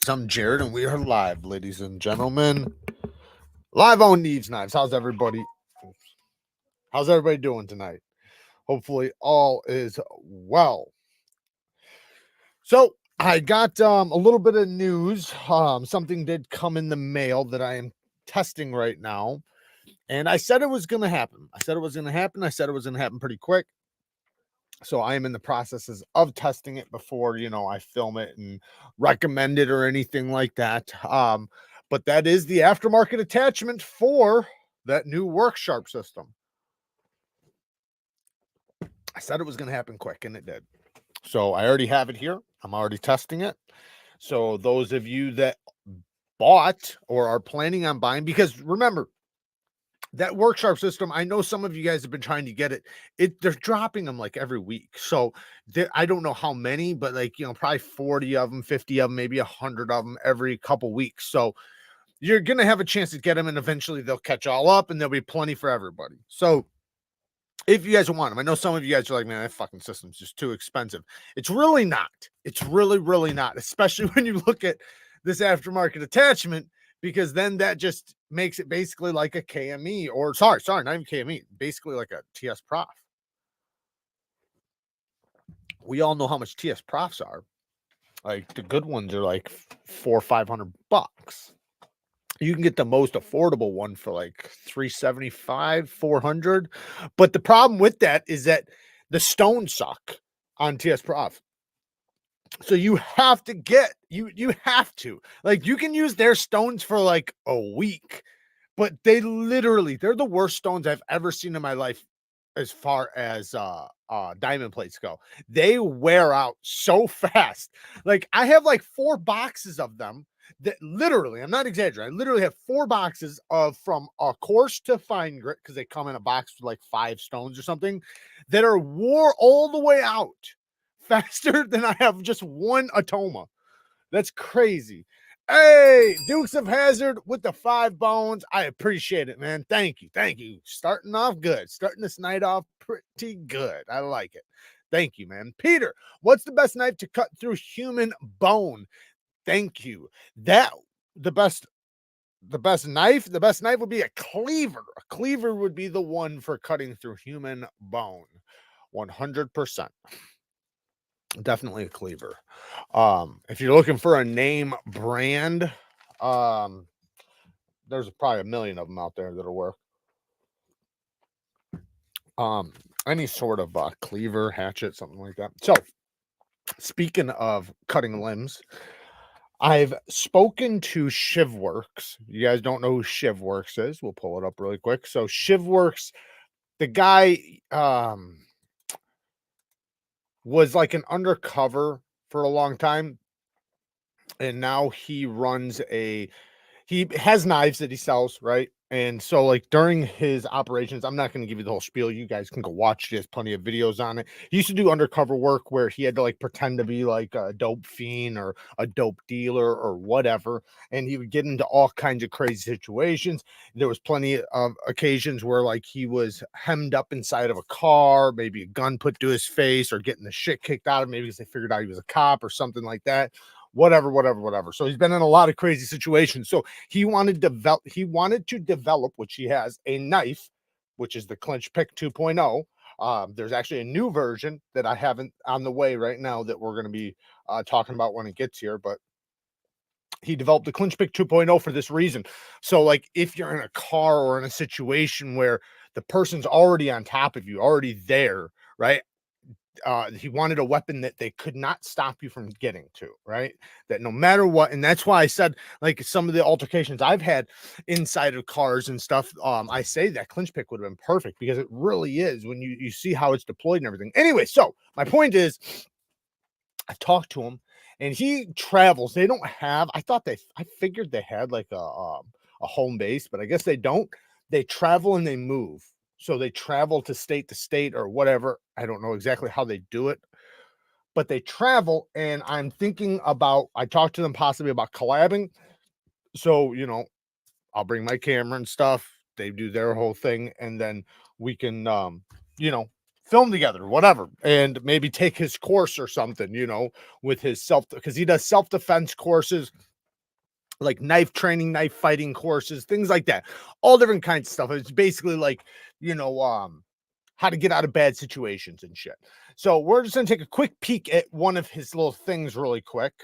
I'm Jared, and we are live, ladies and gentlemen. Live on Neevesknives. How's everybody? How's everybody doing tonight? Hopefully, all is well. So, I got a little bit of news. Something did come in the mail that I am testing right now, and I said it was going to happen. I said it was going to happen. I said it was going to happen pretty quick. So I am in the processes of testing it before, I film it and recommend it or anything like that. But that is the aftermarket attachment for that new work sharp system. I said it was going to happen quick, and it did. So I already have it here. I'm already testing it. So those of you that bought or are planning on buying, because remember, that work sharp system, I know some of you guys have been trying to get it. They're dropping them like every week. So I don't know how many, but probably 40 of them, 50 of them, maybe 100 of them every couple weeks. So you're going to have a chance to get them, and eventually they'll catch all up, and there'll be plenty for everybody. So if you guys want them, I know some of you guys are like, man, that fucking system's just too expensive. It's really not. It's really, really not, especially when you look at this aftermarket attachment, because then that just makes it basically like a KME, or sorry, not even KME, basically like a TS Prof. We all know how much TS Profs are. Like the good ones are like $400 or $500. You can get the most affordable one for like $375, $400. But the problem with that is that the stones suck on TS Prof. So you have to get, you have to, like, you can use their stones for like a week, but they're the worst stones I've ever seen in my life as far as diamond plates go. They wear out so fast. Like, I have like 4 boxes of them that literally, I'm not exaggerating, I literally have 4 boxes of from a coarse to fine grit, because they come in a box with like 5 stones or something, that are wore all the way out faster than I have just one Atoma. That's crazy. Hey, Dukes of Hazzard with the 5 bones. I appreciate it, man. Thank you. Thank you. Starting off good. Starting this night off pretty good. I like it. Thank you, man. Peter, what's the best knife to cut through human bone? Thank you. The best knife would be a cleaver. A cleaver would be the one for cutting through human bone. 100%. Definitely a cleaver. If you're looking for a name brand, there's probably a million of them out there that'll work. Any sort of cleaver, hatchet, something like that. So, speaking of cutting limbs, I've spoken to ShivWorks. You guys don't know who ShivWorks is. We'll pull it up really quick. So ShivWorks, the guy was like an undercover for a long time, and now he has knives that he sells, right? And so, like, during his operations, I'm not going to give you the whole spiel. You guys can go watch. He has plenty of videos on it. He used to do undercover work where he had to like pretend to be like a dope fiend or a dope dealer or whatever, and he would get into all kinds of crazy situations. There was plenty of occasions where like he was hemmed up inside of a car, maybe a gun put to his face, or getting the shit kicked out of him, maybe because they figured out he was a cop or something like that. Whatever. So he's been in a lot of crazy situations. So he wanted to develop, which he has, a knife, which is the Clinch Pick 2.0. There's actually a new version that I haven't on the way right now that we're going to be talking about when it gets here, but he developed the Clinch Pick 2.0 for this reason. So like, if you're in a car or in a situation where the person's already on top of you, already there, right? He wanted a weapon that they could not stop you from getting to, right? That no matter what, and that's why I said, like, some of the altercations I've had inside of cars and stuff, I say that Clinch Pick would have been perfect, because it really is when you see how it's deployed and everything. Anyway, so my point is, I've talked to him, and he travels. They don't have, I figured they had like a home base, but I guess they don't. They travel and they move. So they travel to state or whatever. I don't know exactly how they do it, but they travel. And I'm thinking about, I talked to them possibly about collabing. So, I'll bring my camera and stuff. They do their whole thing. And then we can, film together, whatever. And maybe take his course or something, with his because he does self-defense courses. like knife training, knife fighting courses, things like that. All different kinds of stuff. It's basically like, you know, how to get out of bad situations and shit. So we're just gonna take a quick peek at one of his little things really quick.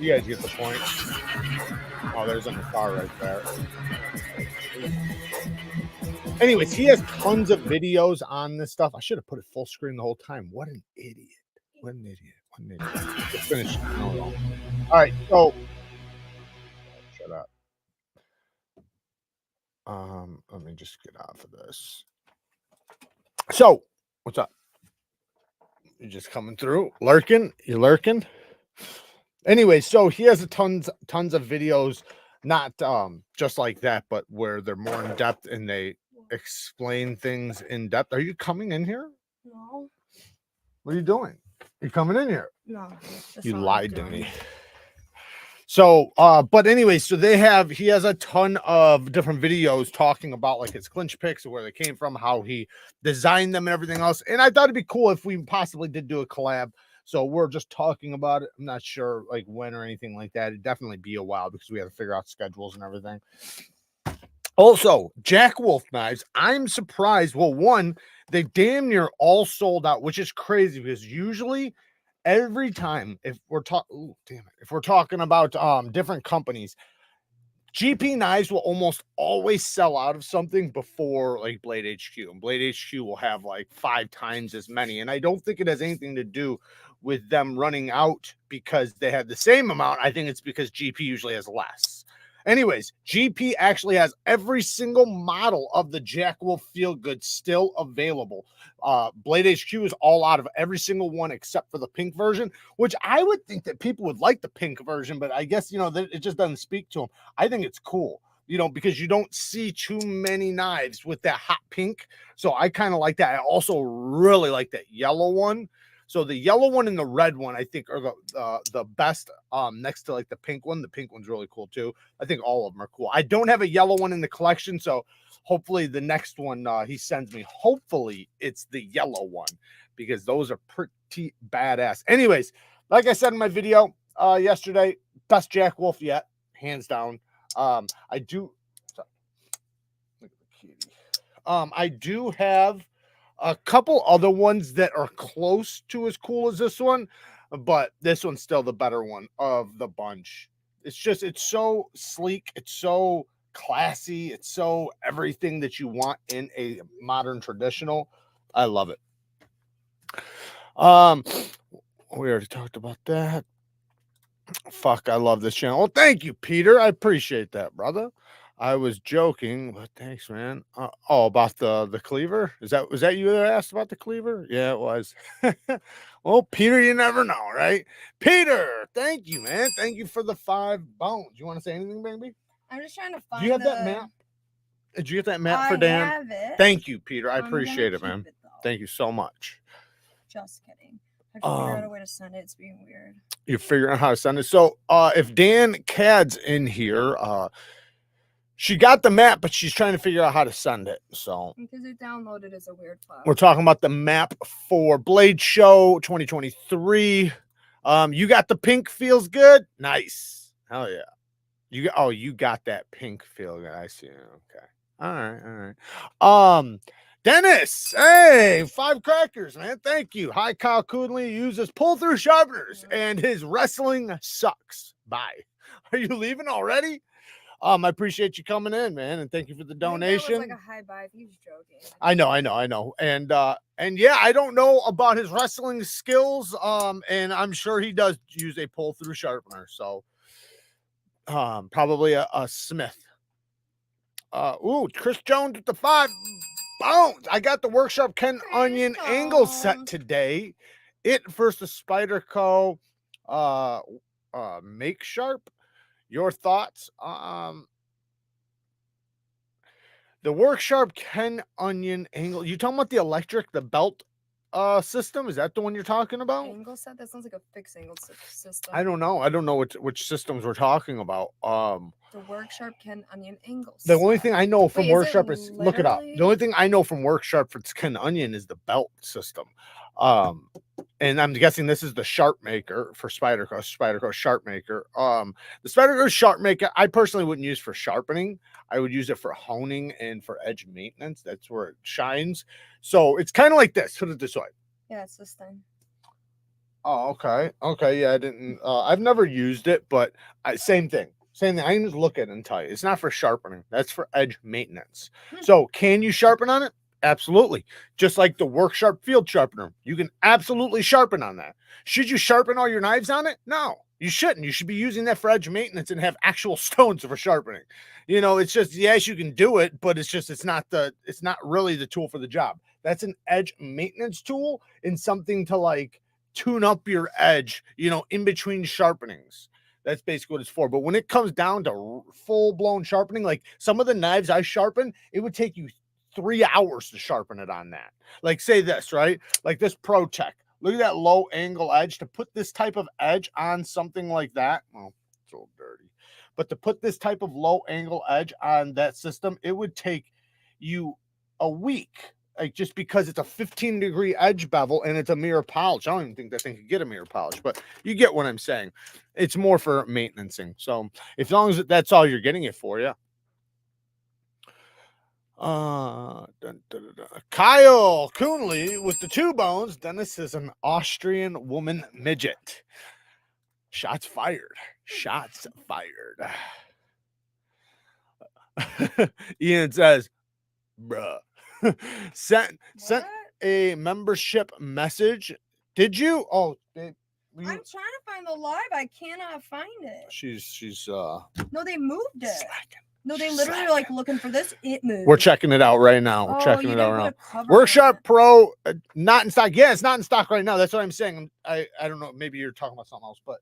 You guys get the point. Oh, there's a car right there. Anyways, he has tons of videos on this stuff. I should have put it full screen the whole time. What an idiot. What an idiot. What an idiot. Let's finish. All right, so shut up. Let me just get off of this. So, what's up? You're just coming through, lurking. You lurking? Anyway, so he has tons of videos, not just like that, but where they're more in depth and they explain things in depth. Are you coming in here? No. What are you doing? You coming in here? No. You lied to me. So, but anyway, so he has a ton of different videos talking about like his clinch picks, where they came from, how he designed them and everything else. And I thought it'd be cool if we possibly did do a collab. So we're just talking about it. I'm not sure like when or anything like that. It'd definitely be a while because we have to figure out schedules and everything. Also, Jack Wolf knives. I'm surprised. Well, one, they damn near all sold out, which is crazy because usually every time if we're talking about different companies, GP knives will almost always sell out of something before like Blade HQ, and Blade HQ will have like 5 times as many. And I don't think it has anything to do with them running out because they have the same amount. I think it's because GP usually has less. Anyways, GP actually has every single model of the Jack Wolf Feel Good still available. Blade HQ is all out of every single one except for the pink version, which I would think that people would like the pink version, but I guess, you know, that it just doesn't speak to them. I think it's cool, you know, because you don't see too many knives with that hot pink. So I kind of like that. I also really like that yellow one. So the yellow one and the red one, I think, are the best next to like the pink one. The pink one's really cool too. I think all of them are cool. I don't have a yellow one in the collection, so hopefully the next one he sends me, hopefully it's the yellow one because those are pretty badass. Anyways, like I said in my video yesterday, best Jack Wolf yet, hands down. I do have a couple other ones that are close to as cool as this one, but this one's still the better one of the bunch. It's so sleek, it's so classy, it's so everything that you want in a modern traditional. I love it. We already talked about that. Fuck, I love this channel. Well, thank you, Peter. I appreciate that, brother. I was joking, but thanks, man. Oh, about the cleaver? Was that you that asked about the cleaver? Yeah, it was. Well, Peter, you never know, right? Peter, thank you, man. Thank you for the 5 bones. You want to say anything, baby? I'm just trying to find. Do you have that map? Did you get that map for Dan? I have it. Thank you, Peter. I appreciate it, man. Thank you so much. Just kidding. I have to figure out a way to send it. It's being weird. You're figuring out how to send it. So if Dan Cad's in here, she got the map, but she's trying to figure out how to send it. So because it downloaded as a weird file. We're talking about the map for Blade Show 2023. You got the pink, feels good. Nice. Hell yeah. You got that pink feel good. I see. Okay. All right. Dennis, hey, 5 crackers, man. Thank you. Hi, Kyle Coonley uses pull-through sharpeners and his wrestling sucks. Bye. Are you leaving already? I appreciate you coming in, man, and thank you for the donation. That was like a high five. He was joking. I know. And yeah, I don't know about his wrestling skills. And I'm sure he does use a pull-through sharpener. So probably a Smith. Ooh, Chris Jones with the 5 bones. I got the Workshop Ken Onion angle set today. It versus Spyderco. Make Sharp. Your thoughts? The Workshop Ken Onion angle. You talking about the electric, the belt system? Is that the one you're talking about? Angle set? That sounds like a fixed angle system. I don't know. I don't know which systems we're talking about. The Workshop Ken Onion angle The set. only thing I know from Workshop is look it up. literally? The only thing I know from Workshop for Ken Onion is the belt system. And I'm guessing this is the Sharp Maker for Spyderco Sharp Maker. The Spyderco Sharp Maker, I personally wouldn't use for sharpening. I would use it for honing and for edge maintenance. That's where it shines. So it's kind of like this. Put it this way. Yeah, it's this thing. Oh, okay. Okay. Yeah, I didn't. I've never used it, but same thing. Same thing. I can just look at it and tell you. It's not for sharpening. That's for edge maintenance. So can you sharpen on it? Absolutely. Just like the Workshop Field Sharpener. You can absolutely sharpen on that. Should you sharpen all your knives on it? No, you shouldn't. You should be using that for edge maintenance and have actual stones for sharpening. You know, it's just, yes, you can do it, but it's not really the tool for the job. That's an edge maintenance tool and something to like tune up your edge, you know, in between sharpenings. That's basically what it's for. But when it comes down to full-blown sharpening, like some of the knives I sharpen, it would take you 3 hours to sharpen it on that. Like say this, right? Like this Pro Tech. Look at that low angle edge. To put this type of edge on something like that, well, it's a little dirty. But to put this type of low angle edge on that system, it would take you a week. Like just because it's a 15-degree edge bevel and it's a mirror polish. I don't even think that thing could get a mirror polish, but you get what I'm saying. It's more for maintenancing. So as long as that's all you're getting it for, yeah. Kyle Kuhnle with the 2 bones. Dennis is an Austrian woman midget. Shots fired. Shots fired. Ian says, bruh. sent a membership message. Did you? Oh, I'm trying to find the live. I cannot find it. She's No, they moved it. slacking. No, they literally are like looking for this. It moved. We're checking it out right now. We're checking it out right now. Workshop Pro, not in stock. Yeah, it's not in stock right now. That's what I'm saying. I don't know. Maybe you're talking about something else, but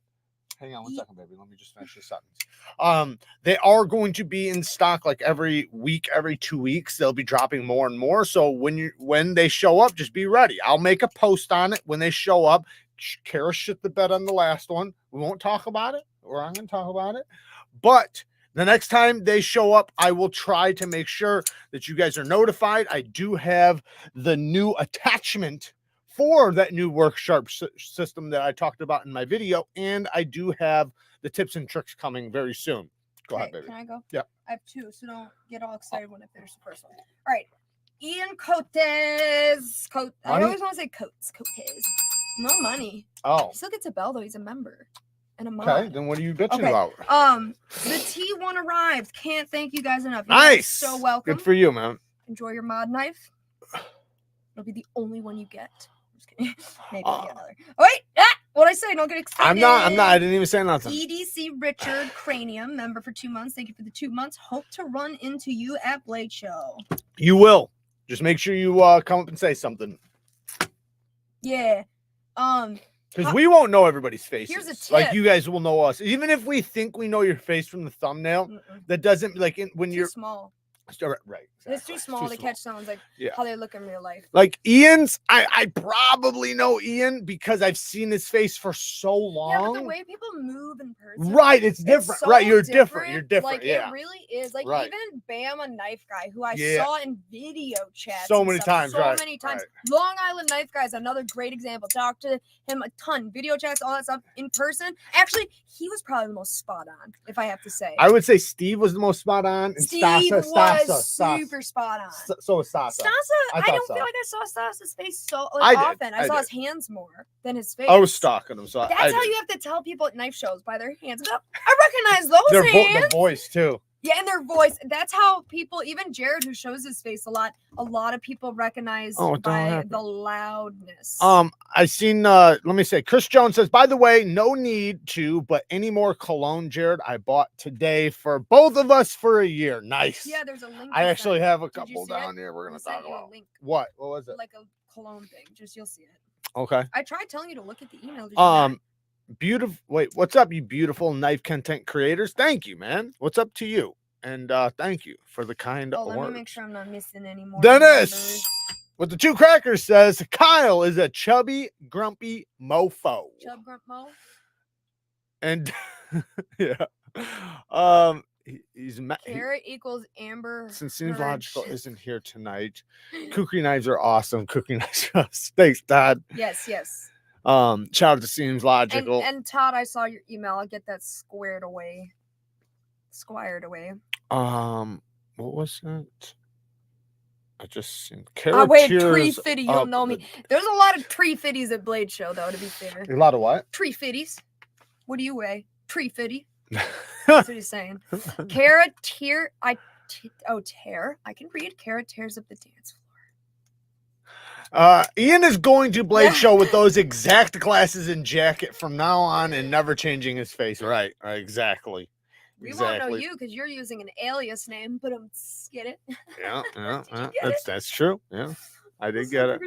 hang on one second, baby. Let me just finish this sentence. They are going to be in stock like every week, every 2 weeks. They'll be dropping more and more. So when they show up, just be ready. I'll make a post on it when they show up. Kara shit the bed on the last one. We won't talk about it, or I'm going to talk about it. But the next time they show up, I will try to make sure that you guys are notified. I do have the new attachment for that new Workshop system that I talked about in my video, and I do have the tips and tricks coming very soon. Go ahead, baby. Can I go? Yeah. I have 2, so don't get all excited when I finish the first one. All right. Ian Cotes. I always want to say Cotes. No money. Oh. He still gets a bell, though. He's a member. And a mod. Okay, then what are you bitching about? The T1 arrived. Can't thank you guys enough. Nice. So welcome. Good for you, man. Enjoy your mod knife. It'll be the only one you get. I'm just kidding. Maybe I'll get another. Oh, wait. What'd I say? Don't get excited. I'm not. I didn't even say nothing. EDC Richard Cranium, member for 2 months. Thank you for the 2 months. Hope to run into you at Blade Show. You will. Just make sure you come up and say something. Yeah. Because we won't know everybody's faces. Here's a tip. Like you guys will know us. Even if we think we know your face from the thumbnail, that doesn't like when you're small. Right. Exactly. It's too small to catch someone's like how they look in real life. Like Ian's, I probably know Ian because I've seen his face for so long. Yeah, but the way people move in person. Right, it's different. So right, you're different. You're different. Like yeah. it really is. Like right. even Bam, a knife guy who I saw in video chats. So many times. So many times. Right. Long Island Knife Guy is another great example. Talked to him a ton. Video chats, all that stuff in person. Actually, he was probably the most spot on, if I have to say. I would say Steve was the most spot on. And Steve was super spot on. So was Stasa. I don't feel like I saw Stasa's face so often. I saw his hands more than his face. I was stalking him. So that's how you have to tell people at knife shows by their hands. I recognize those hands. The voice too. Yeah, and their voice. That's how people, even Jared, who shows his face a lot of people recognize what the hell by happened? the loudness. I seen let me say, Chris Jones says, by the way, no need to, but any more cologne, Jared, I bought today for both of us for a year. Nice. Yeah, there's a link. I actually have a Did you couple see down it? here we're gonna I sent talk you a about. link. What was it? Like a cologne thing. Just you'll see it. Okay. I tried telling you to look at the email. Did you not? Beautiful. Wait, what's up, you beautiful knife content creators? Thank you, man. What's up to you? And thank you for the kind let words. me make sure I'm not missing any more. Dennis with the 2 crackers says Kyle is a chubby, grumpy mofo. Chub grump mo. And yeah, he's Carrot equals Amber. Since Seems Logical isn't here tonight, Cookie Knives are awesome. Cookie Knives, thanks, Todd. Yes. Shout out to Seems Logical. And Todd, I saw your email. I'll get that squared away. What was that? I just seen tree fitty. You'll know me. There's a lot of tree fitties at Blade Show, though. To be fair, a lot of what? Tree fitties. What do you weigh? Tree fitty. That's what he's saying. Carrot tear. Tear. I can read. Carrot tears up the dance floor. Ian is going to Blade Show with those exact glasses and jacket from now on, and never changing his face. Right. Exactly. We won't know you because you're using an alias name, but get it? Yeah. That's true. Yeah, I did get it.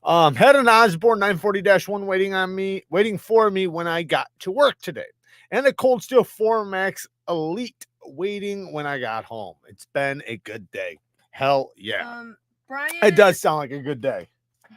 Had an Osborne 940-1 waiting for me when I got to work today, and a Cold Steel 4 Max Elite waiting when I got home. It's been a good day. Hell yeah. Brian, it does sound like a good day.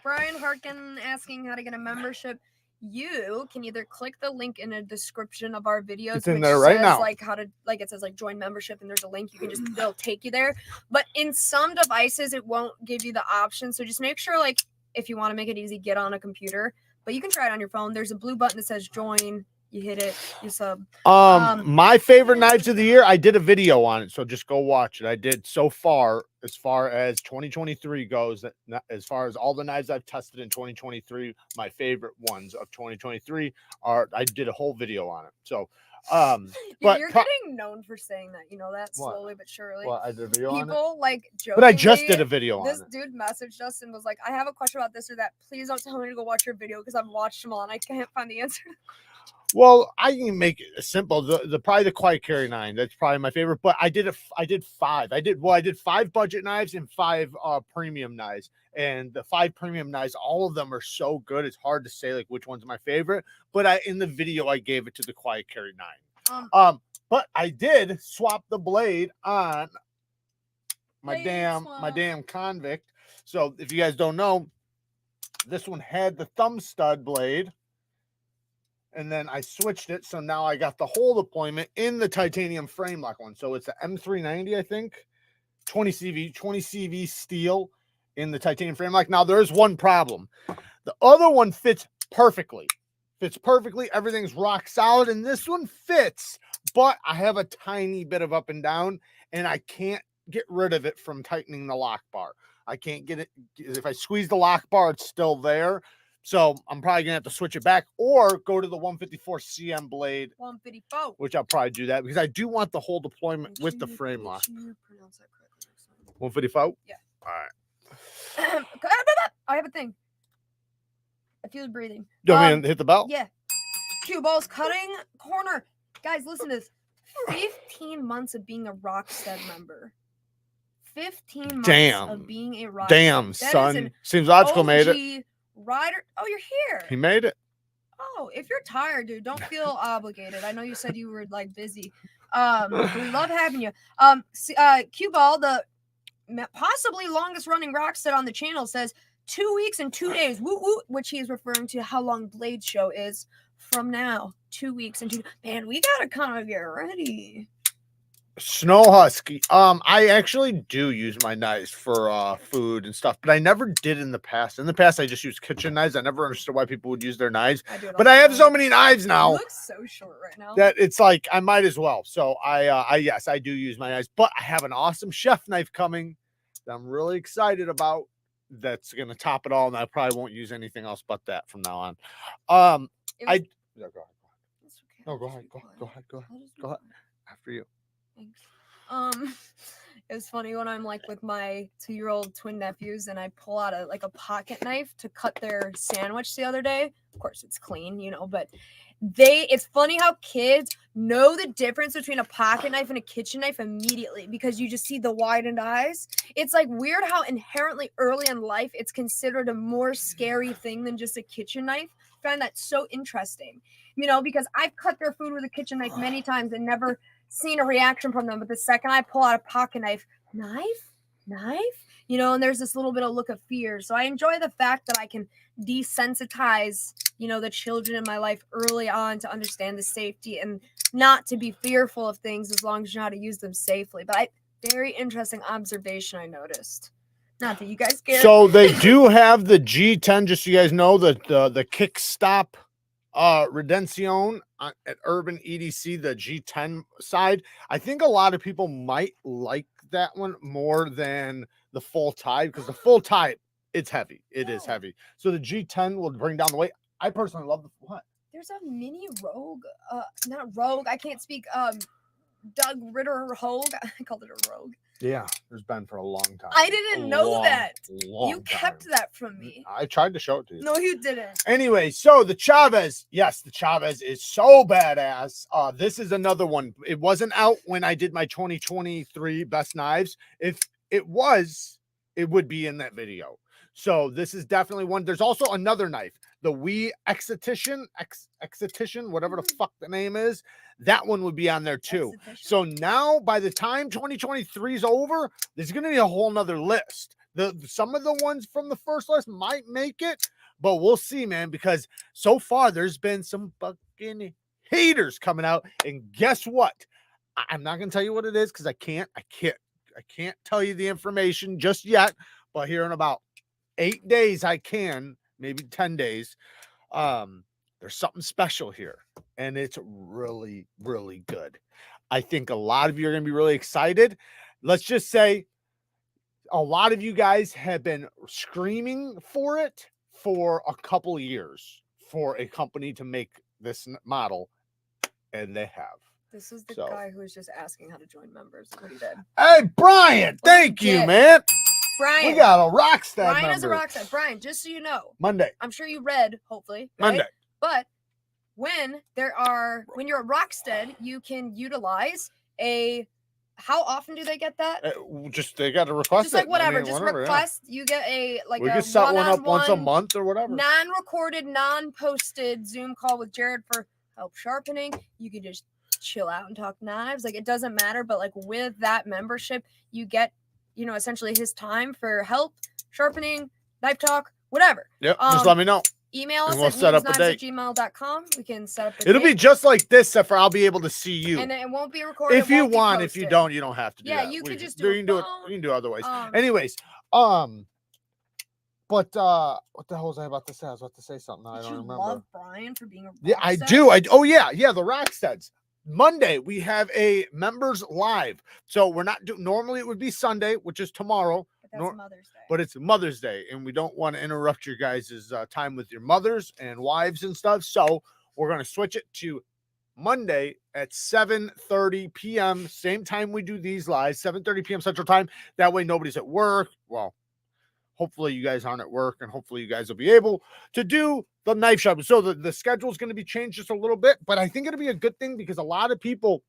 Brian Harkin asking how to get a membership. You can either click the link in the description of our videos, it's in there right now. Like how to, like it says like join membership, and there's a link. You can just they'll take you there. But in some devices, it won't give you the option. So just make sure, like, if you want to make it easy, get on a computer. But you can try it on your phone. There's a blue button that says join. You hit it, you sub. My favorite knives of the year, I did a video on it, so just go watch it. I did so far as 2023 goes, as far as all the knives I've tested in 2023, my favorite ones of 2023 are, I did a whole video on it. So but you're getting known for saying that, you know that, slowly but surely. Well, I did a video on it? People like jokingly, but I just did a video on it. This dude messaged us and was like, I have a question about this or that. Please don't tell me to go watch your video because I've watched them all and I can't find the answer. Well, I can make it simple. The probably the Quiet Carry 9. That's probably my favorite. But I did 5. I did 5 budget knives and 5 premium knives. And the 5 premium knives, all of them are so good. It's hard to say like which one's my favorite. But in the video, I gave it to the Quiet Carry 9. But I did swap the blade on my damn Convict. So if you guys don't know, this one had the thumb stud blade. And then I switched it, so now I got the whole deployment in the titanium frame lock one. So it's an M390, I think, 20 CV steel in the titanium frame lock. Now there's one problem. The other one fits perfectly. Everything's rock solid, and this one fits, but I have a tiny bit of up and down, and I can't get rid of it from tightening the lock bar. I can't get it. If I squeeze the lock bar, it's still there. So I'm probably gonna have to switch it back or go to the 154 CM blade. 154. Which I'll probably do that because I do want the whole deployment with the frame lock. 154? Yeah. All right. I have a thing. I feel breathing. Do you want me to hit the bell? Yeah. Cue balls cutting corner. Guys, listen to this. 15 months of being a Rockstead member. 15 months of being a Rockstead. Damn, son. Seems logical, made it. Rider, oh, you're here. He made it. Oh, if you're tired, dude, don't feel obligated. I know you said you were like busy. We love having you. Cue ball, the possibly longest running Rockstead on the channel, says 2 weeks and 2 days. Woo woo, which he is referring to how long Blade Show is from now. 2 weeks and 2. Man, we gotta kind of get ready. Snow Husky. I actually do use my knives for food and stuff, but I never did in the past. In the past, I just used kitchen knives. I never understood why people would use their knives. But I have so many knives now. You look so short right now. That it's like I might as well. So yes, I do use my knives, but I have an awesome chef knife coming that I'm really excited about. That's gonna top it all, and I probably won't use anything else but that from now on. Go ahead. Go ahead. After you. Thanks. It was funny when I'm like with my 2-year-old twin nephews and I pull out a pocket knife to cut their sandwich the other day. Of course, it's clean, you know, but it's funny how kids know the difference between a pocket knife and a kitchen knife immediately because you just see the widened eyes. It's like weird how inherently early in life it's considered a more scary thing than just a kitchen knife. I find that so interesting, you know, because I've cut their food with a kitchen knife many times and never seen a reaction from them. But the second I pull out a pocket knife, you know, and there's this little bit of look of fear. So I enjoy the fact that I can desensitize, you know, the children in my life early on to understand the safety and not to be fearful of things as long as you know how to use them safely. But very interesting observation I noticed. Not that you guys care. So they do have the G10, just so you guys know, the Kickstop Redención at Urban EDC, the G10 side. I think a lot of people might like that one more than the full tide because the full tide, it's heavy. It is heavy. So the G10 will bring down the weight. I personally love the what? There's a mini Rogue, not Rogue. I can't speak. Doug Ritter Hogue. I called it a Rogue. Yeah, there's been for a long time. I didn't know that. You kept time. that from me. I tried to show it to you. No, you didn't. Anyway, so the Chavez. Yes, the Chavez is so badass. This is another one. It wasn't out when I did my 2023 best knives. If it was, it would be in that video. So this is definitely one. There's also another knife, the Wee Excitation, whatever the fuck the name is. That one would be on there too. So now by the time 2023 is over, there's going to be a whole nother list. Some of the ones from the first list might make it, but we'll see, man, because so far there's been some fucking haters coming out. And guess what? I'm not going to tell you what it is because I can't tell you the information just yet, but here in about 8 days, I can, maybe 10 days. There's something special here, and it's really, really good. I think a lot of you are going to be really excited. Let's just say a lot of you guys have been screaming for it for a couple of years for a company to make this model, and they have. This is the guy who was just asking how to join members. What he did. Hey, Brian, thank you, man. Brian, we got a Rockstar Brian member. is a Rockstar. Brian, just so you know, Monday. I'm sure you read, hopefully, right? Monday. But when you're a Rockstead, you can utilize how often do they get that? Just they got to request just like whatever, whenever, request. Yeah. You get we can set one up once a month or whatever. Non-recorded, non-posted Zoom call with Jared for help sharpening. You can just chill out and talk knives. Like it doesn't matter, but like with that membership, you get, you know, essentially his time for help sharpening, knife talk, whatever. Yep. Just let me know. Email us we'll set up a date. @gmail.com. We can set up a It'll date. be just like this, except for I'll be able to see you. And it won't be recorded. If you want, if you don't, you don't have to do that. Yeah, you can just do it. You can do it otherwise. Anyways, but what the hell was I about to say? I was about to say something. I don't remember. Love Brian for being a yeah, I do. Oh yeah, the Rocksteads. Monday we have a members live. So we're not doing. Normally it would be Sunday, which is tomorrow. That's Mother's Day. But it's Mother's Day, and we don't want to interrupt your guys' time with your mothers and wives and stuff. So we're going to switch it to Monday at 7:30 p.m. Same time we do these lives, 7:30 p.m. Central Time. That way nobody's at work. Well, hopefully you guys aren't at work, and hopefully you guys will be able to do the knife shop. So the schedule is going to be changed just a little bit, but I think it'll be a good thing because a lot of people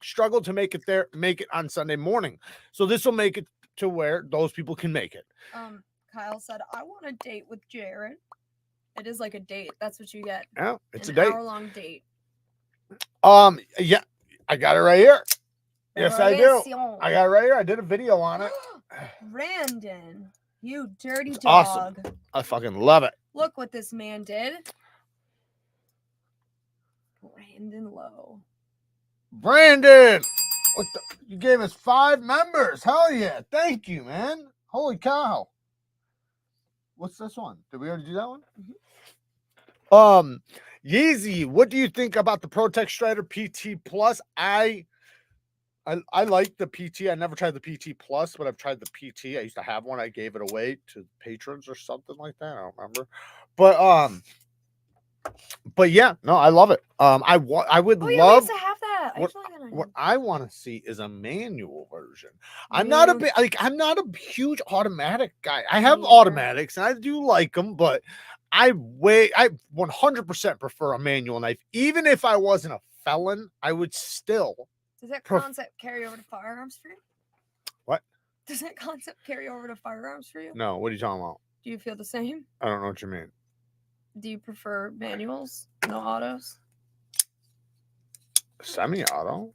struggle to make it on Sunday morning. So this will make it to where those people can make it. Kyle said, I want a date with Jared. It is like a date. That's what you get. Yeah, it's a date. Hour-long date. Yeah, I got it right here. Yes, I do. I got it right here. I did a video on it. Brandon, you dirty dog. Awesome. I fucking love it. Look what this man did. Brandon Lowe. Brandon! You gave us 5 members. Hell yeah. Thank you, man. Holy cow. What's this one? Did we already do that one? Mm-hmm. Yeezy, what do you think about the ProTech Strider PT Plus? I like the PT. I never tried the PT Plus, but I've tried the PT. I used to have one. I gave it away to patrons or something like that. I don't remember. But yeah, no, I love it. I would love to have that. I What actually like that what idea. I want to see is a manual version. I'm not a bit like I'm not a huge automatic guy. I have Me either. automatics and I do like them, but I 100% prefer a manual knife. Even if I wasn't a felon, I would still. Does that concept carry over to firearms for you? What? Does that concept carry over to firearms for you? No, what are you talking about? Do you feel the same? I don't know what you mean. Do you prefer manuals, no autos? Semi-auto?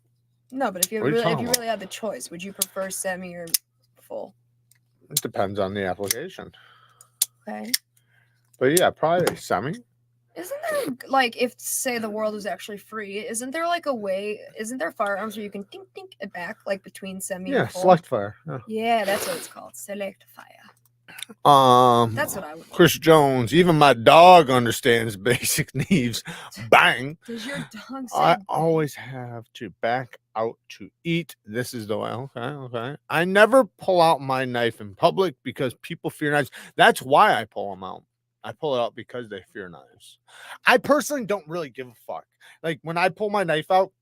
No, but if you really had the choice, would you prefer semi or full? It depends on the application. Okay. But yeah, probably semi. Isn't there, like, if, say, the world was actually free, isn't there, like, a way, isn't there firearms where you can think it back, like, between semi and full? Select fire. Yeah, that's what it's called. Select fire. That's what I would Chris Jones, even my dog understands basic Neeves. Bang. Does your dog say I bang? always have to back out to eat. This is the way. Okay. I never pull out my knife in public because people fear knives. That's why I pull them out. I pull it out because they fear knives. I personally don't really give a fuck. Like when I pull my knife out,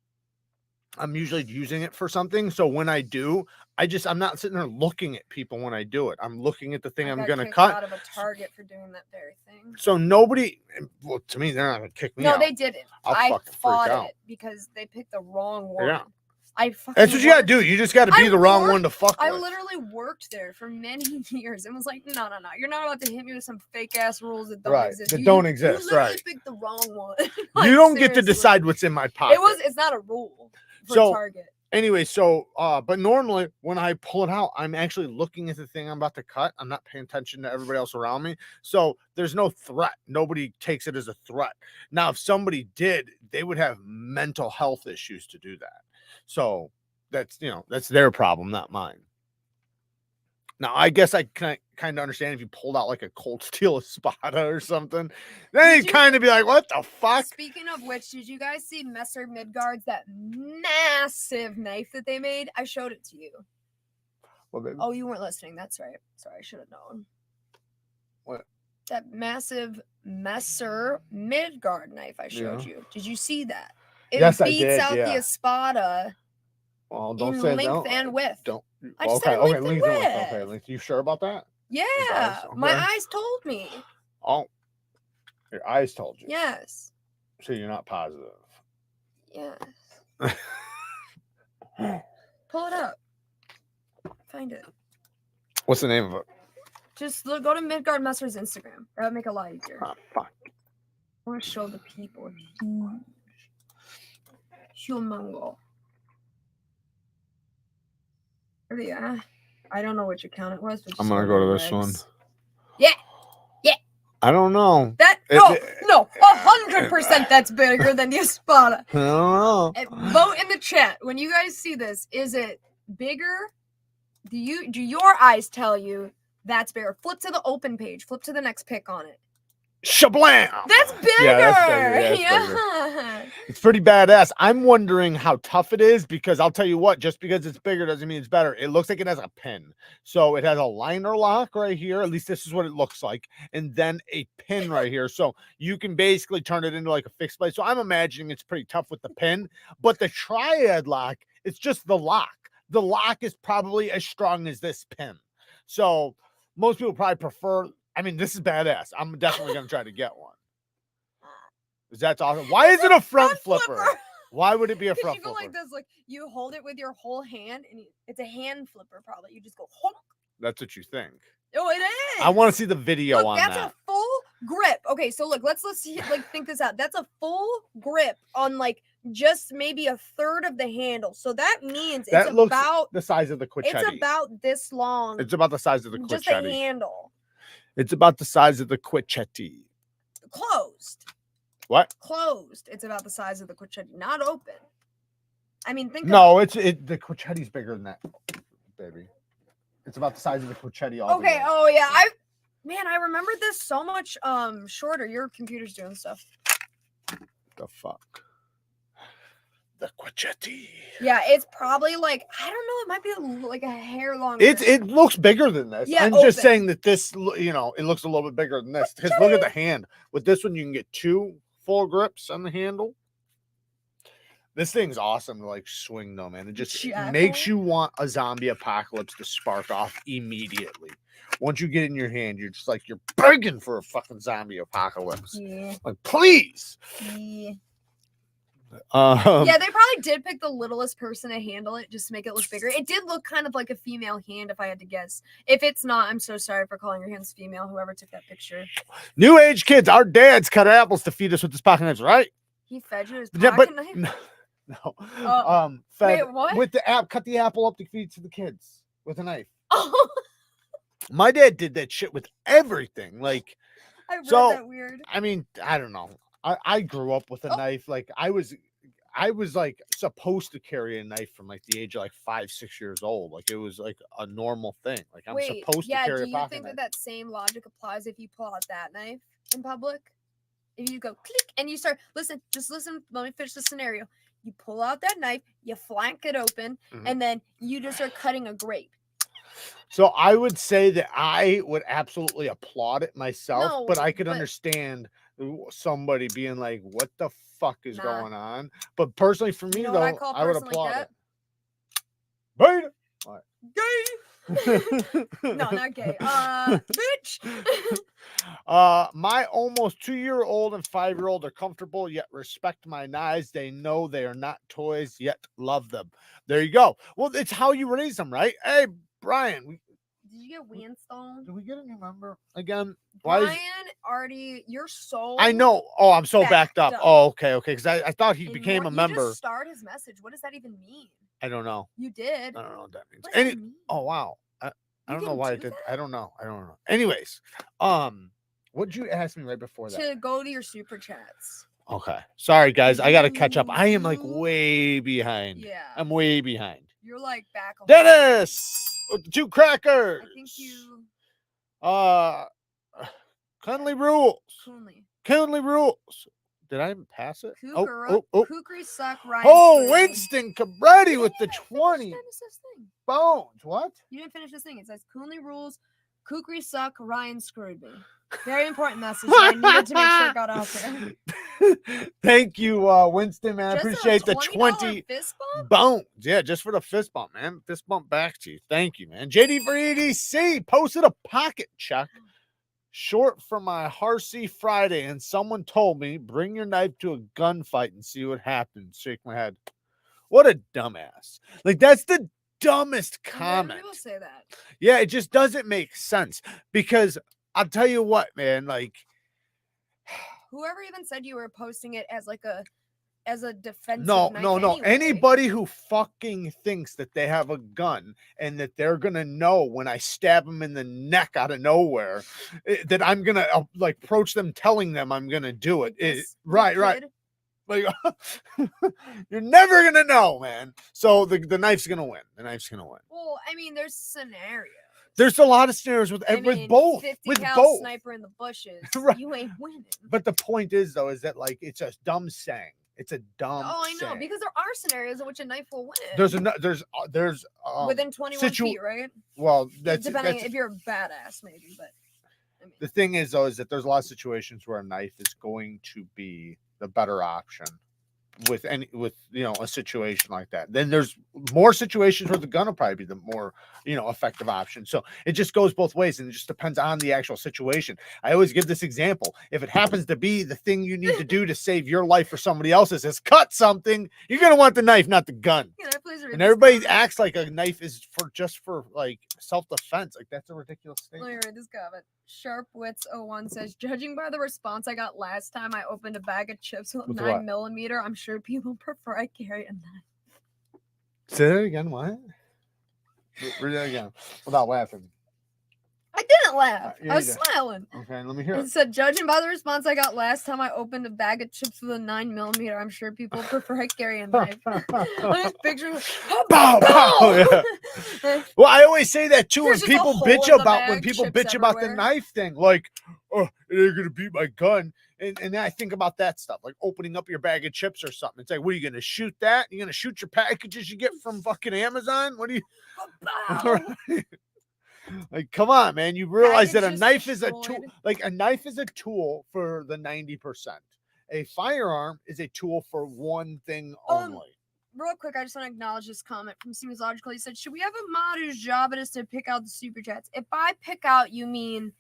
I'm usually using it for something. So when I do, I'm not sitting there looking at people when I do it. I'm looking at the thing I'm gonna cut. Out of a Target for doing that very thing. So nobody, well, to me, they're not gonna kick me out. No, they didn't. I fought it because they picked the wrong one. Yeah. That's what you gotta do. You just gotta be the wrong one to fuck with. I literally worked there for many years and was like, no. You're not about to hit me with some fake ass rules that don't exist. That don't exist. You literally picked the wrong one. Like, you don't get to decide what's in my pocket. It's not a rule for Target. Anyway, but normally when I pull it out, I'm actually looking at the thing I'm about to cut. I'm not paying attention to everybody else around me. So there's no threat. Nobody takes it as a threat. Now, if somebody did, they would have mental health issues to do that. So that's their problem, not mine. Now, I guess I kind of understand if you pulled out like a Cold Steel Espada or something, then you'd kind of be like, what the fuck? Speaking of which, did you guys see Messer Midgard's, that massive knife that they made? I showed it to you. Well, baby. Oh, you weren't listening. That's right. Sorry, I should have known. What? That massive Messer Midgard knife I showed you. Did you see that? Yes, I did. Beats out the Espada. Well, don't in say length and width. Don't. I just said length and width. Okay, length. You sure about that? Yeah, okay. My eyes told me. Oh, your eyes told you. Yes. So you're not positive. Yes. Pull it up. Find it. What's the name of it? Just go to Midgard Messer's Instagram. That would make it a lot easier. Oh, fuck. I want to show the people. Humongo. Yeah. I don't know which account it was. But I'm going to go to this one. Yeah. I don't know. No, 100% that's bigger than the Espada. I don't know. Vote in the chat. When you guys see this, is it bigger? Do your eyes tell you that's bigger? Flip to the open page. Flip to the next pic on it. Shablam! That's bigger. Yeah, that's bigger. Yeah, it's pretty badass. I'm wondering how tough it is because I'll tell you what, just because it's bigger doesn't mean it's better. It looks like it has a pin. So it has a liner lock right here. At least this is what it looks like. And then a pin right here. So you can basically turn it into like a fixed blade. So I'm imagining it's pretty tough with the pin. But the triad lock, it's just the lock. The lock is probably as strong as this pin. So most people probably prefer... I mean, this is badass. I'm definitely going to try to get one. That's awesome. Why is it a front flipper? Why would it be a front flipper? You go like this, like you hold it with your whole hand, and it's a hand flipper probably. You just go honk. That's what you think. Oh, it is. I want to see the video on that. That's a full grip. Okay, so look, let's think this out. That's a full grip on like just maybe a third of the handle. So that means it's about the size of the Quichetti. It's about this long. It's about the size of the Quichetti. Just a handle. It's about the size of the Quichetti. Closed. What? Closed. It's about the size of the Quichetti, not open. I mean, think. No, the Quicchetti's bigger than that, baby. It's about the size of the Quichetti. Okay. Oh yeah. I remember this so much shorter. Your computer's doing stuff. The fuck. The Quichetti. Yeah, it's probably like, I don't know, it might be like a hair longer. It looks bigger than this. Yeah, I'm just saying that this, it looks a little bit bigger than this. Because look at the hand. With this one, you can get 2 full grips on the handle. This thing's awesome to like swing though, man. It just Jackal? makes you want a zombie apocalypse to spark off immediately. Once you get it in your hand, you're just like you're begging for a fucking zombie apocalypse. Yeah. Like, please. Yeah. Yeah, they probably did pick the littlest person to handle it just to make it look bigger. It did look kind of like a female hand, if I had to guess. If it's not, I'm so sorry for calling your hands female, whoever took that picture. New age kids, our dads cut apples to feed us with this pocket knives, right? He fed you his Yeah, pocket but knife? no. Fed wait, what? with the app, cut the apple up to feed to the kids with a knife. Oh, My dad did that shit with everything. Like, I read so, that weird. I mean, I don't know. I grew up with a knife. Like, I was like supposed to carry a knife from like the age of like 5-6 years old. Like, it was like a normal thing. Like, I'm supposed to carry a pocket do you think knife. that same logic applies if you pull out that knife in public? If you go click and you start, listen, let me finish the scenario. You pull out that knife, you flank it open, and then you just are cutting a grape. So I would say that I would absolutely applaud it myself, No, but I could but- understand somebody being like, what the fuck is going on? But personally for me, You know though, what I call I would person applaud like it. Beta. Gay. No, not gay. Bitch. My almost 2-year-old and 5-year-old are comfortable yet respect my knives. They know they are not toys yet love them. There you go. Well, it's how you raise them, right? Hey, Brian, Did you get Weinstone? did we get a new member again? Brian, already, you're so. I know. Oh, I'm so backed up. Oh, okay. Because I thought he became a member. You just starred his message. What does that even mean? I don't know. You did. I don't know what that means. What does that mean? Oh, wow. I don't know why I did. that? I don't know. Anyways, what'd you ask me right before that? To go to your super chats. Okay. Sorry, guys. I got to catch up. I am like way behind. Yeah. I'm way behind. You're like back. Dennis with the 2 crackers. I think you. Cunley rules. Cunley rules. Did I pass it? Kukri suck right. Oh, Winston Cabretti with the 20 bones. What? You didn't finish this thing. It says Coonley rules. Kukri suck. Ryan screwed me. Very important message. I needed to make sure it got out there. Thank you, Winston, man. I appreciate the 20 fist bump? bones. Yeah, just for the fist bump, man. Fist bump back to you. Thank you, man. JD for EDC posted a pocket check short for my Harsey Friday, and someone told me, bring your knife to a gunfight and see what happens. Shake my head. What a dumbass. Like, that's the dumbest comment. People say that. Yeah, it just doesn't make sense, because I'll tell you what, man, like, whoever even said you were posting it as like a defensive no. anyway. Anybody who fucking thinks that they have a gun and that they're gonna know when I stab them in the neck out of nowhere that I'm gonna like approach them telling them I'm gonna do it. Right. Like, you're never gonna know, man. So the knife's gonna win. The knife's gonna win. Well, I mean, there's scenarios. There's a lot of scenarios with both. 50 With cal both. Sniper in the bushes. Right. You ain't winning. But the point is, though, is that like it's a dumb saying. It's a dumb. Oh, I know, saying. because there are scenarios in which a knife will win. There's within 21 feet, right? Well, that's depending if you're a badass, maybe. But I mean. The thing is, though, is that there's a lot of situations where a knife is going to be the better option with a situation like that. Then there's more situations where the gun will probably be the more effective option. So it just goes both ways, and it just depends on the actual situation. I always give this example: if it happens to be the thing you need to do to save your life or somebody else's is cut something, you're gonna want the knife, not the gun. And everybody acts like a knife is just for like self-defense. Like, that's a ridiculous thing. Let me read this comment. Sharpwits01 says, judging by the response I got last time I opened a bag of chips with 9mm, I'm sure people prefer I carry a knife. Say that again. What? Read that again without laughing. I didn't laugh. I was smiling. Okay, let me hear it. It said, judging by the response I got last time I opened a bag of chips with a 9mm, I'm sure people prefer I carry a knife. This picture. Pow, pow. Yeah. Well, I always say that too when people bitch about the knife thing. Like, oh, they're gonna beat my gun. And then I think about that stuff, like opening up your bag of chips or something. It's like, what are you going to shoot that? You're going to shoot your packages you get from fucking Amazon? What are you? Like, come on, man. You realize that a knife is a tool. Like, a knife is a tool for the 90%. A firearm is a tool for one thing only. real quick, I just want to acknowledge this comment from Seems Logical. He said, should we have a mod whose job it is to pick out the super chats? If by pick out you mean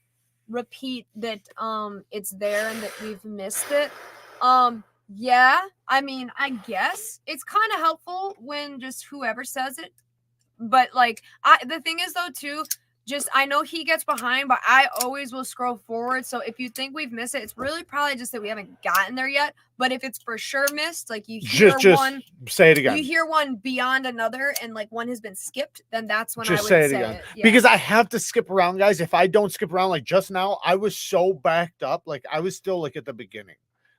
repeat that it's there and that we've missed it, yeah, I mean, I guess it's kind of helpful when just whoever says it. But like, the thing is though too, just I know he gets behind, but I always will scroll forward. So if you think we've missed it, it's really probably just that we haven't gotten there yet. But if it's for sure missed, like you hear one, say it again. You hear one beyond another, and like one has been skipped, then that's when just I would say it again. Yeah. Because I have to skip around, guys. If I don't skip around, like just now, I was so backed up, like I was still like at the beginning.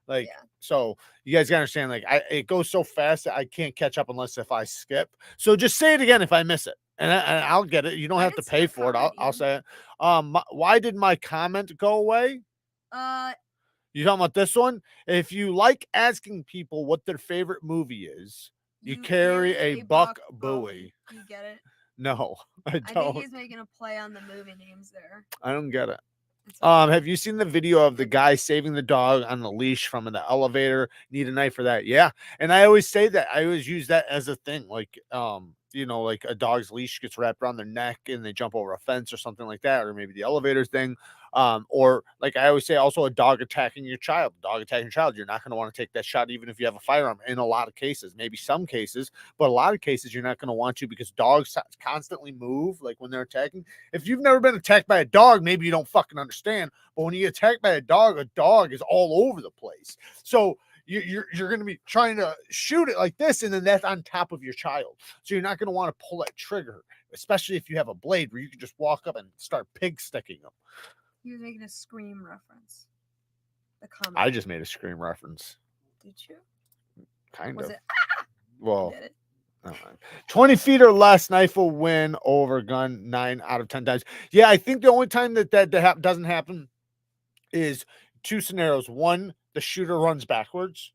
Like, so you guys gotta understand, like it goes so fast that I can't catch up unless if I skip. So just say it again if I miss it, and I'll get it. You don't have to pay for it. I'll say it. Why did my comment go away? You talking about this one? If you like asking people what their favorite movie is, you carry a buck buoy. You get it? No, I don't. I think he's making a play on the movie names there. I don't get it. Have you seen the video of the guy saving the dog on the leash from the elevator? Need a knife for that? Yeah. And I always say that. I always use that as a thing. Like, you know, like a dog's leash gets wrapped around their neck and they jump over a fence or something like that, or maybe the elevator thing. Or like I always say, also a dog attacking your child. You're not going to want to take that shot, even if you have a firearm. In a lot of cases, maybe some cases, but a lot of cases you're not going to want to, because dogs constantly move. Like when they're attacking. If you've never been attacked by a dog, maybe you don't fucking understand. But when you get attacked by a dog is all over the place. So you're going to be trying to shoot it like this, and then that's on top of your child. So you're not going to want to pull that trigger, especially if you have a blade where you can just walk up and start pig sticking them. He was making a Scream reference. The comment. I just made a Scream reference. Did you? Kind was of. It, well, did it? 20 feet or less, knife will win over gun 9 out of 10 times. Yeah, I think the only time that doesn't happen is two scenarios. One, the shooter runs backwards.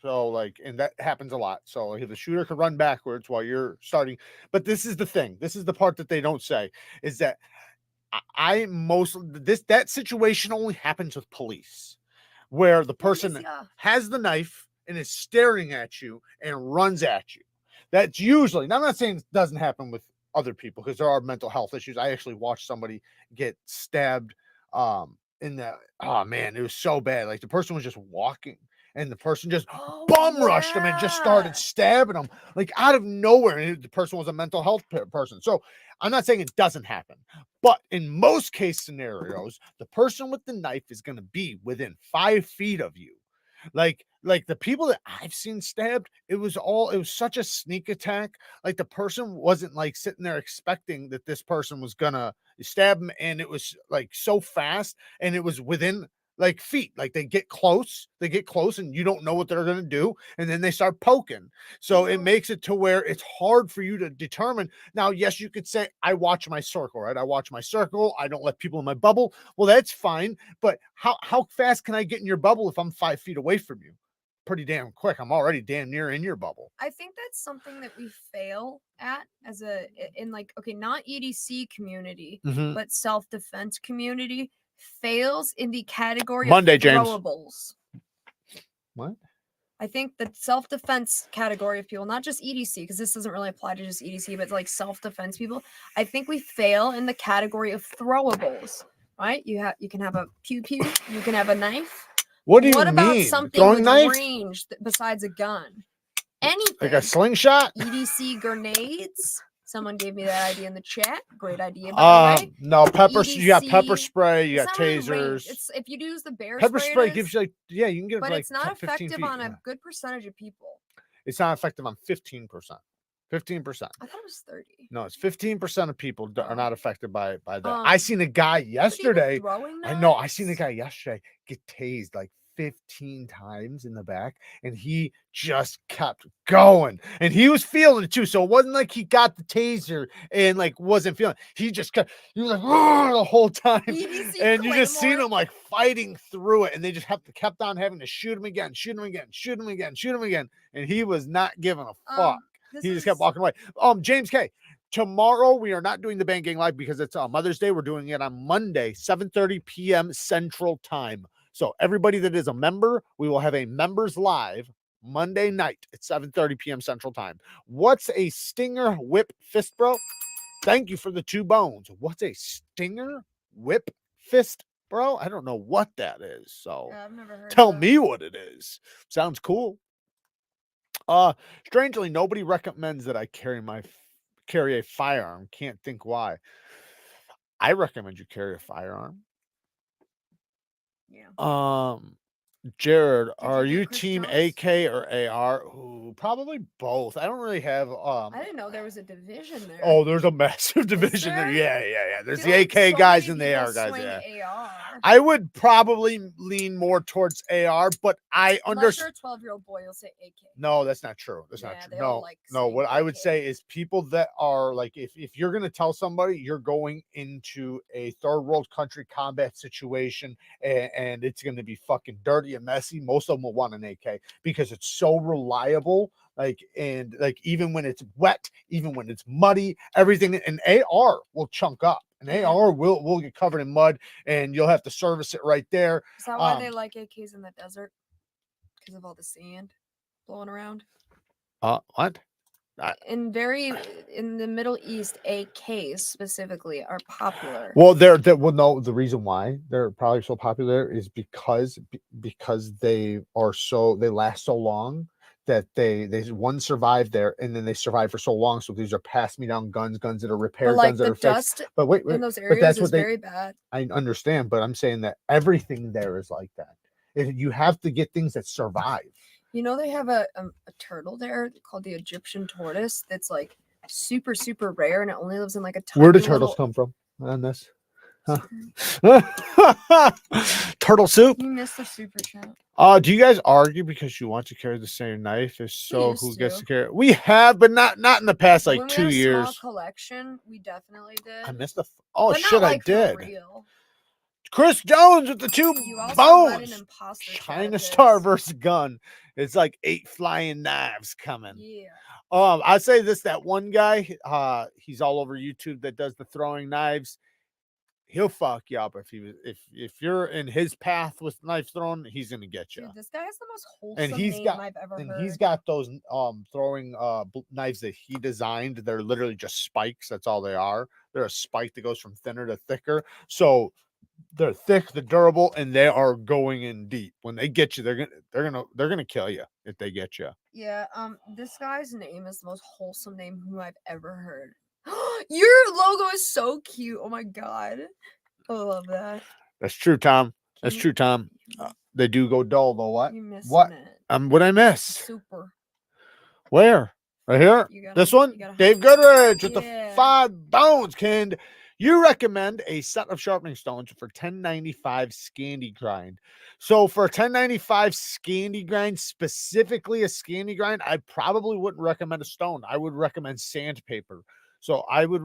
So like, and that happens a lot. So like, if the shooter can run backwards while you're starting, but this is the thing. This is the part that they don't say, is that that situation only happens with police, where the person has the knife and is staring at you and runs at you. That's usually, now I'm not saying it doesn't happen with other people, because there are mental health issues. I actually watched somebody get stabbed in the, oh man, it was so bad. Like the person was just walking and the person just rushed him and just started stabbing him like out of nowhere. And the person was a mental health person. So I'm not saying it doesn't happen, but in most case scenarios, the person with the knife is going to be within 5 feet of you. Like the people that I've seen stabbed, it was such a sneak attack. Like the person wasn't like sitting there expecting that this person was gonna stab him, and it was like so fast, and it was within like feet. Like they get close, and you don't know what they're gonna do, and then they start poking. So it makes it to where it's hard for you to determine. Now, yes, you could say, I watch my circle, right? I watch my circle. I don't let people in my bubble. Well, that's fine. But how fast can I get in your bubble if I'm 5 feet away from you? Pretty damn quick. I'm already damn near in your bubble. I think that's something that we fail at in like, okay, not EDC community, but self-defense community fails in the category of throwables. What? I think the self-defense category of people, not just EDC, because this doesn't really apply to just EDC, but like self-defense people, I think we fail in the category of throwables, right? You can have a pew-pew, you can have a knife. What do you mean? What about something with range besides a gun? Anything. Like a slingshot? EDC grenades. Someone gave me that idea in the chat. Great idea, by the way. No, you got pepper spray, you got tasers. It's if you use the bear pepper spray gives you like, yeah, you can get, but like, it's not effective feet, on a good percentage of people. It's not effective on 15%. 15%. I thought it was 30. No, it's 15% of people are not affected by that. I seen a guy yesterday. I know. I seen a guy yesterday get tased like 15 times in the back, and he just kept going, and he was feeling it too. So it wasn't like he got the taser and like wasn't feeling it. He was like the whole time, and you just seen him like fighting through it, and they just kept on having to shoot him again, and he was not giving a fuck. He just kept walking away. James K, tomorrow we are not doing the Bang Gang Live because it's Mother's Day. We're doing it on Monday, 7:30 p.m. Central Time. So everybody that is a member, we will have a members live Monday night at 7:30 p.m. Central Time. What's a stinger whip fist, bro? Thank you for the 2 bones. What's a stinger whip fist, bro? I don't know what that is. So I've never heard tell of that. me what it is. Sounds cool. Strangely, nobody recommends that I carry a firearm. Can't think why. I recommend you carry a firearm. Yeah. Jared, Did are you you get Chris team Jones? AK or AR? Ooh, probably both. I don't really have I didn't know there was a division there. Oh, there's a massive division there. there? Yeah. There's I the feel like AK so guys many and the people AR guys. swing Yeah. AR. I would probably lean more towards AR, but I Unless you're understand. a 12-year-old boy, you'll say AK. No, that's not true. That's not Yeah, true. they all No, like no. saying What I would AK. say is people that are like, if you're gonna tell somebody you're going into a third world country combat situation and it's gonna be fucking dirty and messy, most of them will want an AK because it's so reliable. Like, and like even when it's wet, even when it's muddy, everything, an AR will chunk up. An Yeah. AR will get covered in mud and you'll have to service it right there. Is that why they like AKs in the desert? Because of all the sand blowing around? What? In the Middle East, AKs specifically are popular. Well, no. The reason why they're probably so popular is because they last so long that they one survive there and then they survive for so long. So these are pass me down guns that are repaired, But like guns that the are fixed. dust But wait, in those but areas that's is what they. very bad. I understand, but I'm saying that everything there is like that. You have to get things that survive. You know, they have a turtle there called the Egyptian tortoise that's like super, super rare and it only lives in like a tiny Where do turtles little... come from on this? Huh? Turtle soup. You missed the super chat. Do you guys argue because you want to carry the same knife? If so, used who gets to. to carry it? We have, but not in the past like When we 2 had a years. small collection, we definitely did. I missed the. Oh but shit! not like I did. For real. Chris Jones with the 2 You also had bones. an imposter chat China of Star his. versus gun. It's like 8 flying knives coming. Yeah. I say this, that one guy, he's all over YouTube that does the throwing knives. He'll fuck you up if you're in his path with knife throwing, he's gonna get you. Dude, this guy has the most wholesome And name I've ever heard. he's got those throwing knives that he designed. They're literally just spikes. That's all they are. They're a spike that goes from thinner to thicker. So they're thick, they're durable, and they are going in deep. When they get you, they're gonna kill you if they get you. Yeah, this guy's name is the most wholesome name who I've ever heard. Your logo is so cute. Oh my god. I love that. That's true, Tom. That's true, Tom. They do go dull though. What? You missed What? it. What'd I miss? Super. Where? Right here? This one? Dave Goodrich with the 5 bones. Can you recommend a set of sharpening stones for 1095 Scandi grind? So for a 1095 Scandi grind, specifically a Scandi grind, I probably wouldn't recommend a stone. I would recommend sandpaper. So I would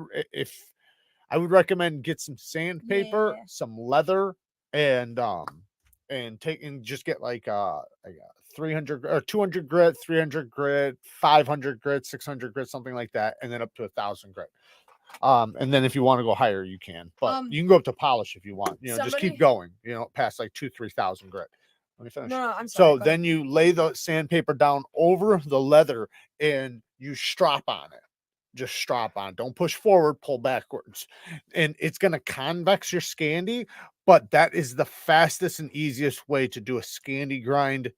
recommend get some sandpaper, some leather, and just get like 300 or 200 grit, 300 grit, 500 grit, 600 grit, something like that, and then up to 1,000 grit. And then if you want to go higher, you can, but you can go up to polish if you want. Just keep going. Past like 2,000-3,000 grit. Let me finish. No, I'm sorry. So then you lay the sandpaper down over the leather and you strap on it. Just strap on. Don't push forward, pull backwards. And it's going to convex your Scandi, but that is the fastest and easiest way to do a Scandi grind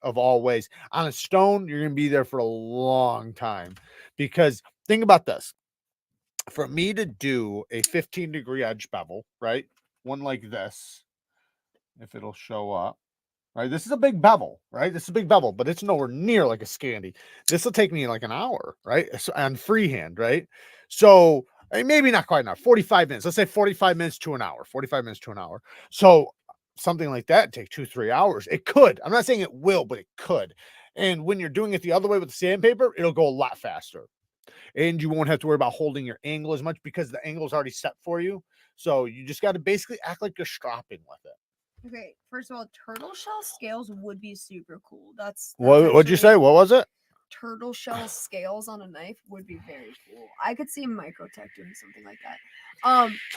of all ways. On a stone, you're going to be there for a long time because think about this. For me to do a 15-degree edge bevel, right? One like this, if it'll show up. Right, this is a big bevel, right? This is a big bevel, but it's nowhere near like a Scandi. This will take me like an hour, right? So, on freehand, right? So maybe not quite an hour, 45 minutes. Let's say 45 minutes to an hour, 45 minutes to an hour. So something like that take 2-3 hours. It could. I'm not saying it will, but it could. And when you're doing it the other way with the sandpaper, it'll go a lot faster. And you won't have to worry about holding your angle as much because the angle is already set for you. So you just got to basically act like you're strapping with it. Okay, first of all, turtle shell scales would be super cool. That's what'd you say? What was it? turtle shell scales on a knife would be very cool. I could see Microtech doing something like that.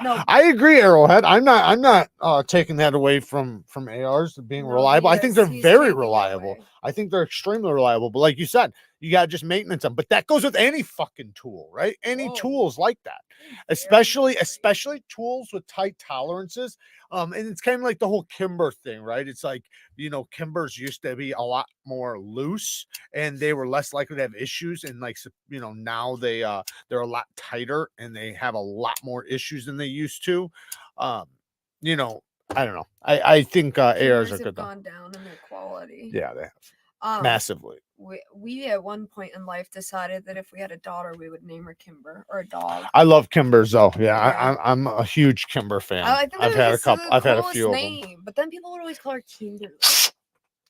No, I agree, Arrowhead. I'm not taking that away from ARs being reliable. I think they're very reliable. I think they're extremely reliable. But like you said, you gotta just maintenance them. But that goes with any fucking tool, right? Any tools like that, especially tools with tight tolerances. And it's kind of like the whole Kimber thing, right? It's like, you know, Kimbers used to be a lot more loose and they were less likely to have issues. And like, you know, now they're a lot tighter and they have a lot more issues than they used to. You know, I don't know. I think ARs are good. Gone down in their quality. Yeah, they have massively. We at one point in life decided that if we had a daughter, we would name her Kimber, or a dog. I love Kimbers though. Yeah. I'm a huge Kimber fan. I've had a couple. I've had a few of them. But then people would always call her Kimberly.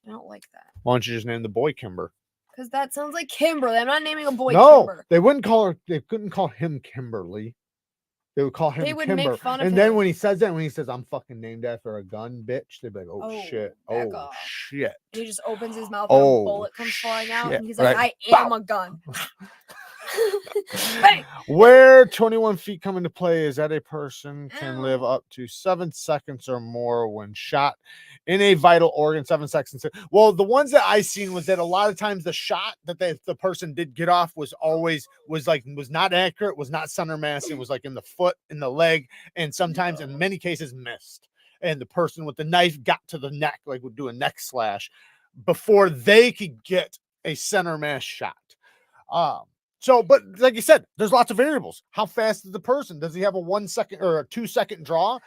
I don't like that. Why don't you just name the boy Kimber? Because that sounds like Kimberly. I'm not naming a boy Kimber. They wouldn't call her. They couldn't call him Kimberly. They would call him Kimber. Make fun of him. Then when he says that, when he says, "I'm fucking named after a gun, bitch," they'd be like, "Oh shit! Oh shit!" And he just opens his mouth and a bullet comes flying out, and he's like, "I am a gun." Where 21 feet come into play is that a person can live up to 7 seconds or more when shot in a vital organ. 7 seconds. Well, the ones that I seen was that a lot of times the shot that the person did get off was not accurate, was not center mass. It was like in the foot, in the leg, and sometimes in many cases missed. And the person with the knife got to the neck, like would do a neck slash before they could get a center mass shot. So, but like you said, there's lots of variables. How fast is the person? Does he have a 1 second or a 2 second draw?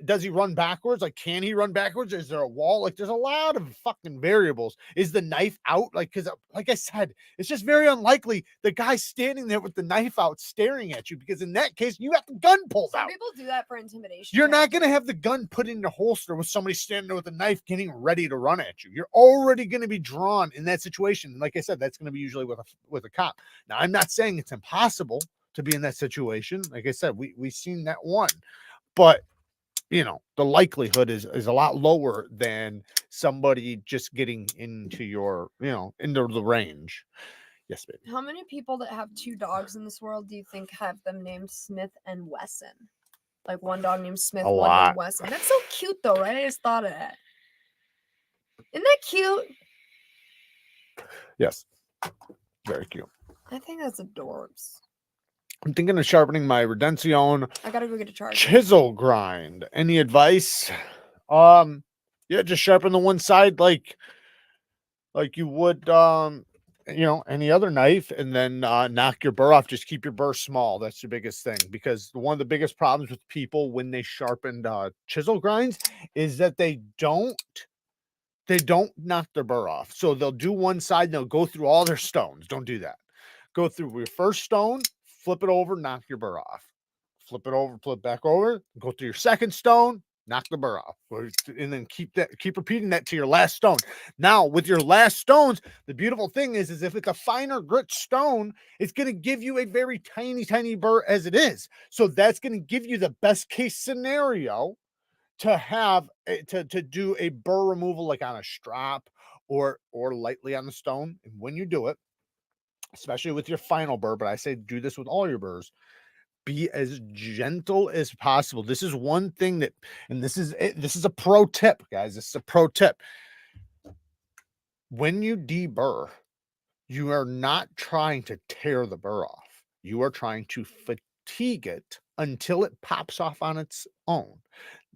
Does he run backwards? Like, can he run backwards? Is there a wall? Like, there's a lot of fucking variables. Is the knife out? Like, because like I said, it's just very unlikely the guy's standing there with the knife out staring at you, because in that case, you have the gun pulled out. People do that for intimidation. You're not going to have the gun put in the holster with somebody standing there with a knife getting ready to run at you. You're already going to be drawn in that situation. And like I said, that's going to be usually with a cop. Now, I'm not saying it's impossible to be in that situation. Like I said, we've seen that one, but you know, the likelihood is a lot lower than somebody just getting into your, you know, into the range. Yes, baby. How many people that have 2 dogs in this world do you think have them named Smith and Wesson? Like one dog named Smith, one named Wesson. That's so cute though, right? I just thought of that. Isn't that cute? Yes. Very cute. I think that's adorbs. I'm thinking of sharpening my Redención. I gotta go get a charger. Chisel grind. Any advice? Yeah, just sharpen the one side like you would you know, any other knife, and then knock your burr off. Just keep your burr small. That's the biggest thing, because one of the biggest problems with people when they sharpen chisel grinds is that they don't knock their burr off. So they'll do one side and they'll go through all their stones. Don't do that. Go through your first stone, flip it over, knock your burr off. Flip it over, flip back over, go through your second stone, knock the burr off, and then keep repeating that to your last stone. Now, with your last stones, the beautiful thing is if it's a finer grit stone, it's going to give you a very tiny burr as it is. So that's going to give you the best case scenario to have to do a burr removal, like on a strap or lightly on the stone. And when you do it, especially with your final burr, but I say do this with all your burrs, be as gentle as possible. This is one thing that, and this is a pro tip, guys. This is a pro tip. When you deburr, you are not trying to tear the burr off. You are trying to fatigue it until it pops off on its own.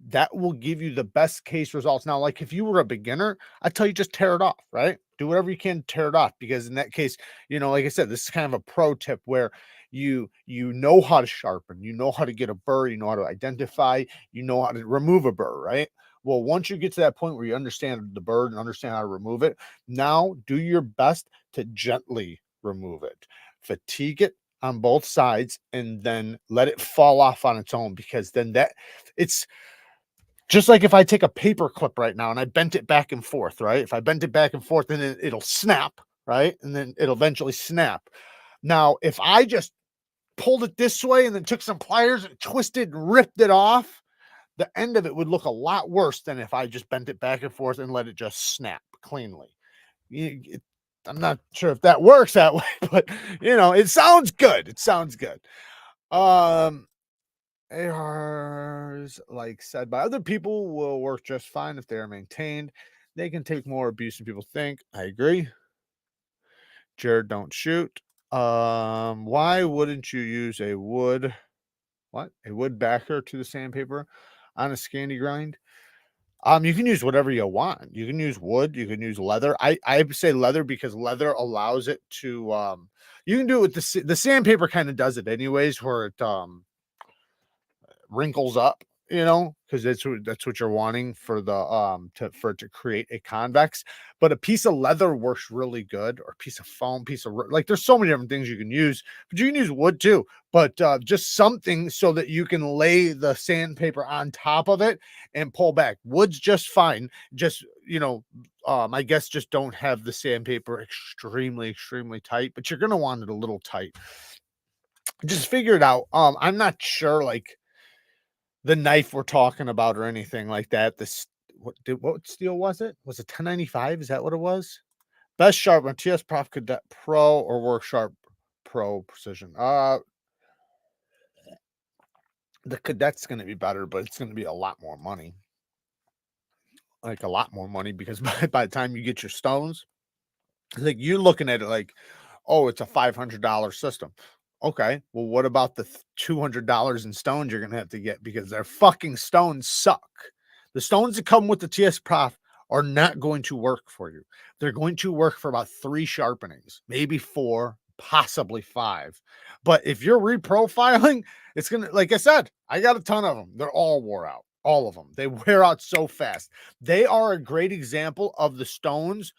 That will give you the best case results. Now, like if you were a beginner, I tell you just tear it off, right? Do whatever you can to tear it off, because in that case, you know, like I said, this is kind of a pro tip where you know how to sharpen, you know how to get a burr, you know how to identify, you know how to remove a burr, right? Well, once you get to that point where you understand the burr and understand how to remove it, now do your best to gently remove it. Fatigue it on both sides and then let it fall off on its own, because then it's just like if I take a paper clip right now and I bent it back and forth, right? If I bent it back and forth, then it'll snap, right? And then it'll eventually snap. Now, if I just pulled it this way and then took some pliers and twisted and ripped it off, the end of it would look a lot worse than if I just bent it back and forth and let it just snap cleanly. I'm not sure if that works that way, but you know, it sounds good. It sounds good. ARs, like said by other people, will work just fine if they are maintained. They can take more abuse than people think. I agree. Jared, don't shoot. Why wouldn't you use a wood? What? A wood backer to the sandpaper on a scandy grind? You can use whatever you want. You can use wood. You can use leather. I say leather because leather allows it to. You can do it with the sandpaper. Kind of does it anyways, where it wrinkles up, you know, because that's what you're wanting for the for it to create a convex. But a piece of leather works really good, or a piece of foam, like there's so many different things you can use, but you can use wood too. But just something so that you can lay the sandpaper on top of it and pull back. Wood's just fine. Just, you know, I guess just don't have the sandpaper extremely tight, but you're gonna want it a little tight. Just figure it out. I'm not sure, like the knife we're talking about or anything like that. This what steel was it? Was it 1095? Is that what it was? Best sharpener, TS Prof Cadet Pro or Work Sharp Pro Precision. The Cadet's going to be better, but it's going to be a lot more money. Like a lot more money, because by the time you get your stones, like you're looking at it like, oh, it's a $500 system. Okay, well, what about the $200 in stones you're gonna have to get, because their fucking stones suck. The stones that come with the TS Prof are not going to work for you. They're going to work for about 3 sharpenings, maybe 4, possibly 5. But if you're reprofiling, it's gonna, like I said, I got a ton of them. They're all wore out. All of them. They wear out so fast. They are a great example of the stones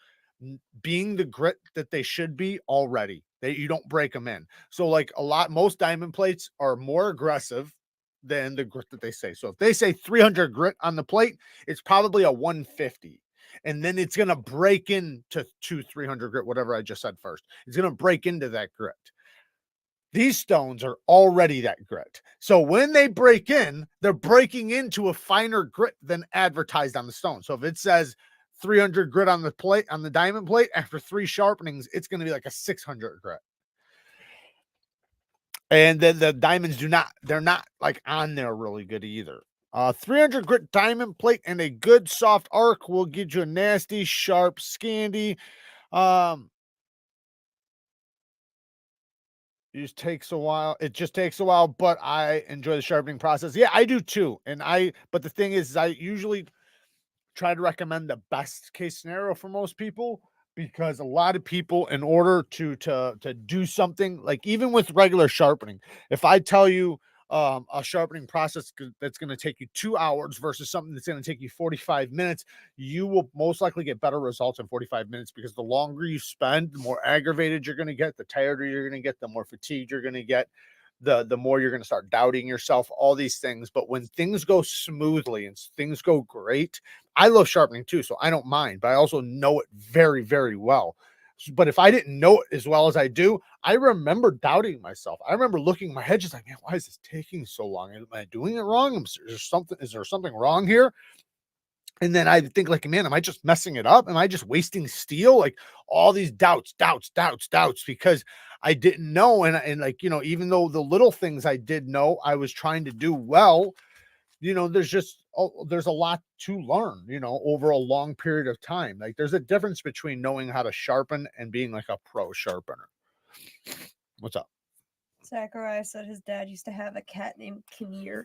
being the grit that they should be already. You don't break them in. So like most diamond plates are more aggressive than the grit that they say. So if they say 300 grit on the plate, it's probably a 150. And then it's going to break into 300 grit, whatever I just said first. It's going to break into that grit. These stones are already that grit. So when they break in, they're breaking into a finer grit than advertised on the stone. So if it says 300 grit on the plate, on the diamond plate, after 3 sharpenings, it's going to be like a 600 grit. And then the diamonds they're not like on there really good either. 300 grit diamond plate and a good soft arc will give you a nasty, sharp, scandy. It just takes a while, but I enjoy the sharpening process. Yeah, I do too. But the thing is I usually try to recommend the best case scenario for most people, because a lot of people, in order to do something, like even with regular sharpening, if I tell you a sharpening process that's going to take you 2 hours versus something that's going to take you 45 minutes, you will most likely get better results in 45 minutes, because the longer you spend, the more aggravated you're going to get, the tireder you're going to get, the more fatigued you're going to get, the more you're going to start doubting yourself, all these things. But when things go smoothly and things go great, I love sharpening too, so I don't mind, but I also know it very, very well. But if I didn't know it as well as I do, I remember doubting myself. I remember looking in my head just like, man, why is this taking so long? Am I doing it wrong? Is there something wrong here? And then I think like, man, am I just messing it up? Am I just wasting steel? Like all these doubts, because I didn't know. And like, you know, even though the little things I did know, I was trying to do well, you know, there's a lot to learn, you know, over a long period of time. Like there's a difference between knowing how to sharpen and being like a pro sharpener. What's up? Zachariah said his dad used to have a cat named Kamir.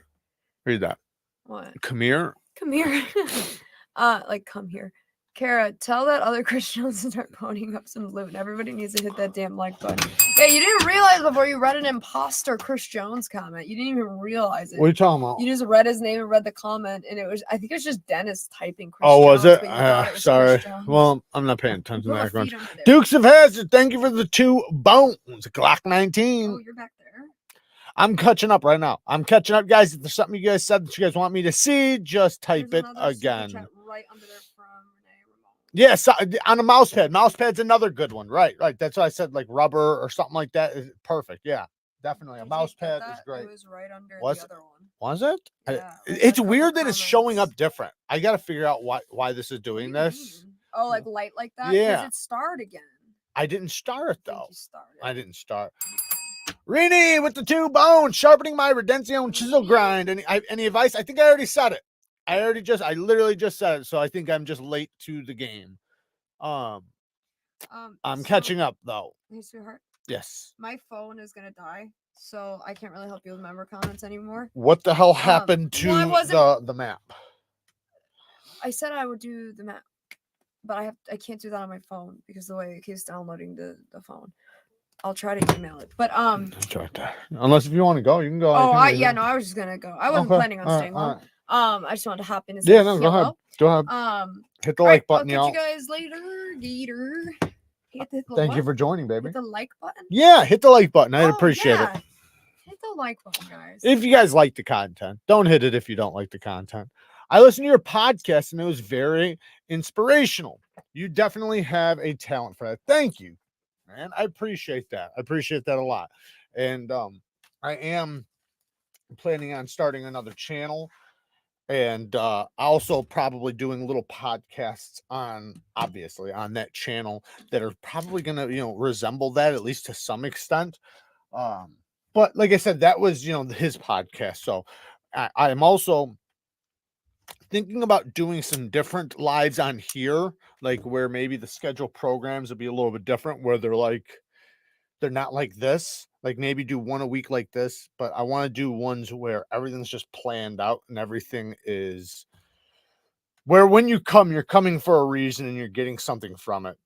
Read that. What? Kamir? Kamir. Like come here. Kara, tell that other Christians to start ponying up some loot. Everybody needs to hit that damn like button. Yeah, you didn't realize before you read an imposter Chris Jones comment. You didn't even realize it. What are you talking about? You just read his name and read the comment, and I think it was just Dennis typing Chris Jones. Was it? Sorry. Well, I'm not paying attention to that one. Dukes of Hazzard, thank you for the 2 bones. Glock 19. Oh, you're back there. I'm catching up right now. I'm catching up, guys. If there's something you guys said that you guys want me to see, just type it again. Right under there from Yes, on a mouse pad. Mouse pad's another good one. Right. That's what I said, like rubber or something like that is perfect. Yeah, definitely. A mouse pad is great. It was right under the other one. Was it? Yeah, it's weird that it's showing up different. I got to figure out why this is doing this. Oh, like light like that? Yeah. Because it starred again. I didn't start I think though. you started. I didn't start. Rini with the 2 bones, sharpening my Redemption chisel grind. Any advice? I think I already said it. I literally just said it. So I think I'm just late to the game. I'm catching up though. Hey, sweetheart. Yes. My phone is gonna die, so I can't really help you with member comments anymore. What the hell happened to the map? I said I would do the map, but I can't do that on my phone because the way it keeps downloading the phone. I'll try to email it, but unless if you want to go, you can go. Oh, I was just gonna go. I wasn't planning on staying long. I just wanted to hop in and say go ahead. Go ahead. Hit the like button, y'all. I'll catch you guys later. Thank you for joining, baby. Hit the like button. Yeah, hit the like button. I'd appreciate it. Hit the like button, guys. If you guys like the content, don't hit it if you don't like the content. I listened to your podcast and it was very inspirational. You definitely have a talent for that. Thank you, man. I appreciate that. I appreciate that a lot. And I am planning on starting another channel and also probably doing little podcasts obviously on that channel that are probably going to, resemble that at least to some extent. But like I said, that was, his podcast. So I'm also thinking about doing some different lives on here, like where maybe the schedule programs will be a little bit different, where they're not like this, like maybe do one a week like this, but I want to do ones where everything's just planned out and everything is where when you come, you're coming for a reason and you're getting something from it,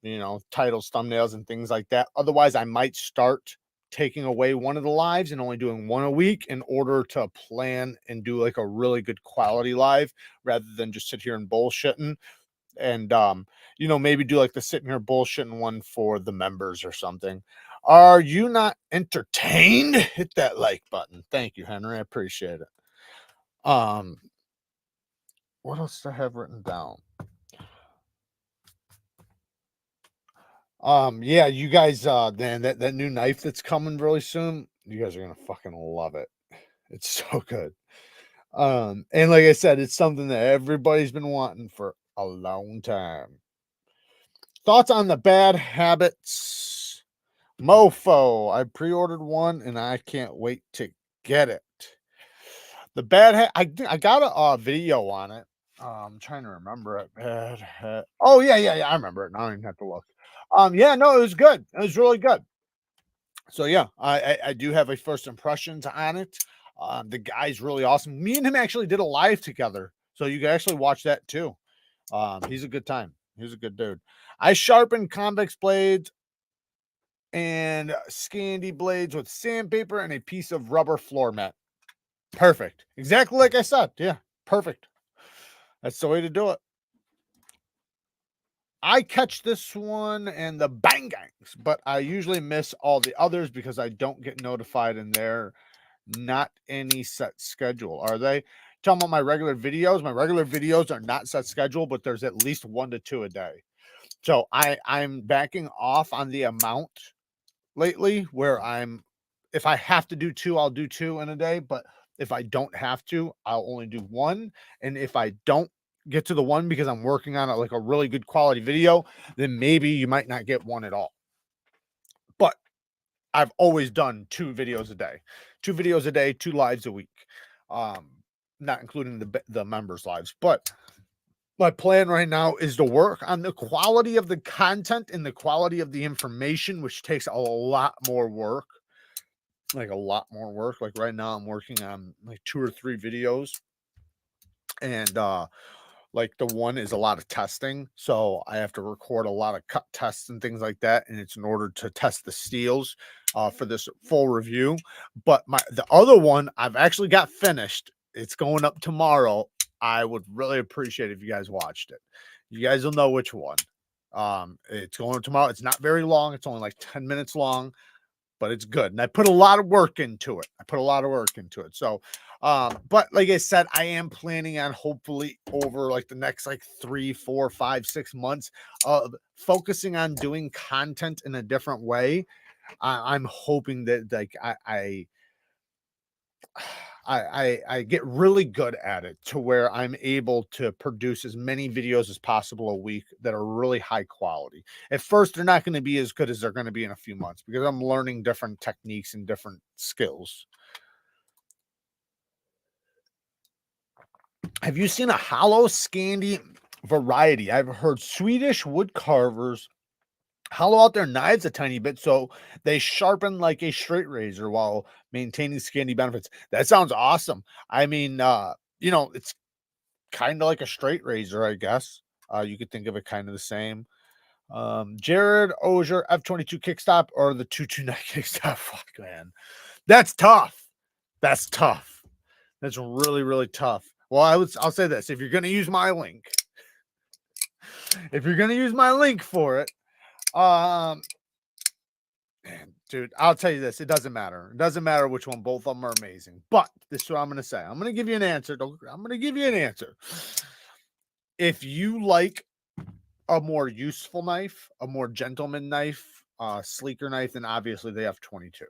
titles, thumbnails, and things like that. Otherwise, I might start taking away one of the lives and only doing one a week in order to plan and do like a really good quality live rather than just sit here and bullshitting. And maybe do like the sitting here bullshitting one for the members or something. Are you not entertained? Hit that like button. Thank you, Henry. I appreciate it. What else do I have written down? Yeah, you guys, man, that new knife that's coming really soon, you guys are gonna fucking love it. It's so good. And like I said, it's something that everybody's been wanting for a long time. Thoughts on the bad habits mofo? I pre-ordered one and I can't wait to get it. The bad I got a video on it. I'm trying to remember it. Bad oh yeah, I remember it. Now I don't even have to look. Yeah, no, it was good. It was really good. So yeah, I do have a first impressions on it. The guy's really awesome. Me and him actually did a live together, so you can actually watch that too. He's a good time. He's a good dude. I sharpened convex blades and Scandi blades with sandpaper and a piece of rubber floor mat. Perfect. Exactly like I said. Yeah, perfect. That's the way to do it. I catch this one and the bang gangs, but I usually miss all the others because I don't get notified and they're not any set schedule. Are they? Talking about my regular videos. My regular videos are not set schedule, but there's at least 1 to 2 a day. So I'm backing off on the amount lately where if I have to do 2, I'll do 2 in a day. But if I don't have to, I'll only do 1. And if I don't get to the 1 because I'm working on like a really good quality video, then maybe you might not get 1 at all. But I've always done 2 videos a day, 2 videos a day, 2 lives a week. Not including the members lives, but my plan right now is to work on the quality of the content and the quality of the information, which takes a lot more work. Like a lot more work. Like right now I'm working on like 2 or 3 videos. And like the one is a lot of testing. So I have to record a lot of cut tests and things like that. And it's in order to test the steels for this full review. But the other one I've actually got finished. It's going up tomorrow. I would really appreciate if you guys watched it. You guys will know which one. It's going up tomorrow. It's not very long. It's only like 10 minutes long, but it's good. And I put a lot of work into it. So, but like I said, I am planning on hopefully over like the next like 3, 4, 5, 6 months of focusing on doing content in a different way. I'm hoping that like I get really good at it to where I'm able to produce as many videos as possible a week that are really high quality. At first, they're not going to be as good as they're going to be in a few months because I'm learning different techniques and different skills. Have you seen a hollow Scandi variety? I've heard Swedish wood carvers hollow out their knives a tiny bit so they sharpen like a straight razor while maintaining Scandi benefits. That sounds awesome. I mean, it's kind of like a straight razor, I guess. You could think of it kind of the same. Jared Ozier F22 kickstop or the 229 kickstop. Fuck, man. That's tough. That's tough. That's really, really tough. Well, I'll say this. If you're going to use my link, for it, man, dude, I'll tell you this. It doesn't matter. It doesn't matter which one. Both of them are amazing. But this is what I'm going to say. I'm going to give you an answer. I'm going to give you an answer. If you like a more useful knife, a more gentleman knife, sleeker knife, then obviously they have 22.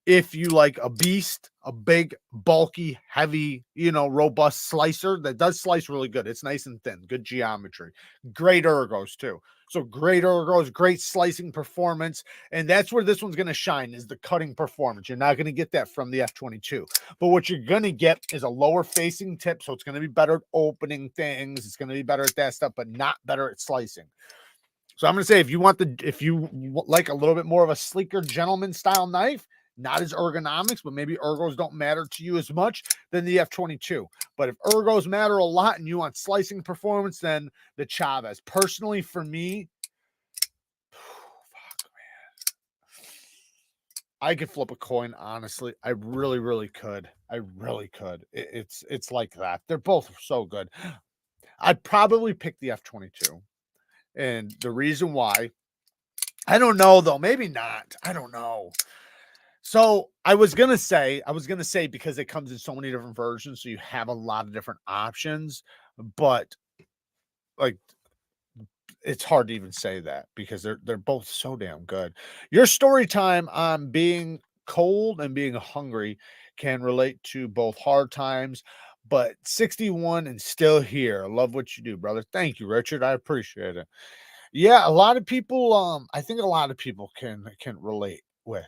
If you like a beast, a big, bulky, heavy, robust slicer that does slice really good. It's nice and thin, good geometry, great ergos too. So great ergos, great slicing performance. And that's where this one's going to shine, is the cutting performance. You're not going to get that from the F22. But what you're going to get is a lower facing tip. So it's going to be better at opening things. It's going to be better at that stuff, but not better at slicing. So I'm going to say, if you like a little bit more of a sleeker gentleman style knife, not as ergonomics, but maybe ergos don't matter to you as much, than the F22. But if ergos matter a lot and you want slicing performance, then the Chavez. Personally, for me, fuck, man, I could flip a coin, honestly. I really, really could. I really could. It's like that. They're both so good. I'd probably pick the F22. And the reason why, I don't know, though. Maybe not. I don't know. So I was gonna say because it comes in so many different versions, so you have a lot of different options, but like it's hard to even say that because they're both so damn good. Your story time on being cold and being hungry can relate to both hard times, but 61 and still here. I love what you do, brother. Thank you, Richard. I appreciate it. Yeah, a lot of people, I think a lot of people can relate with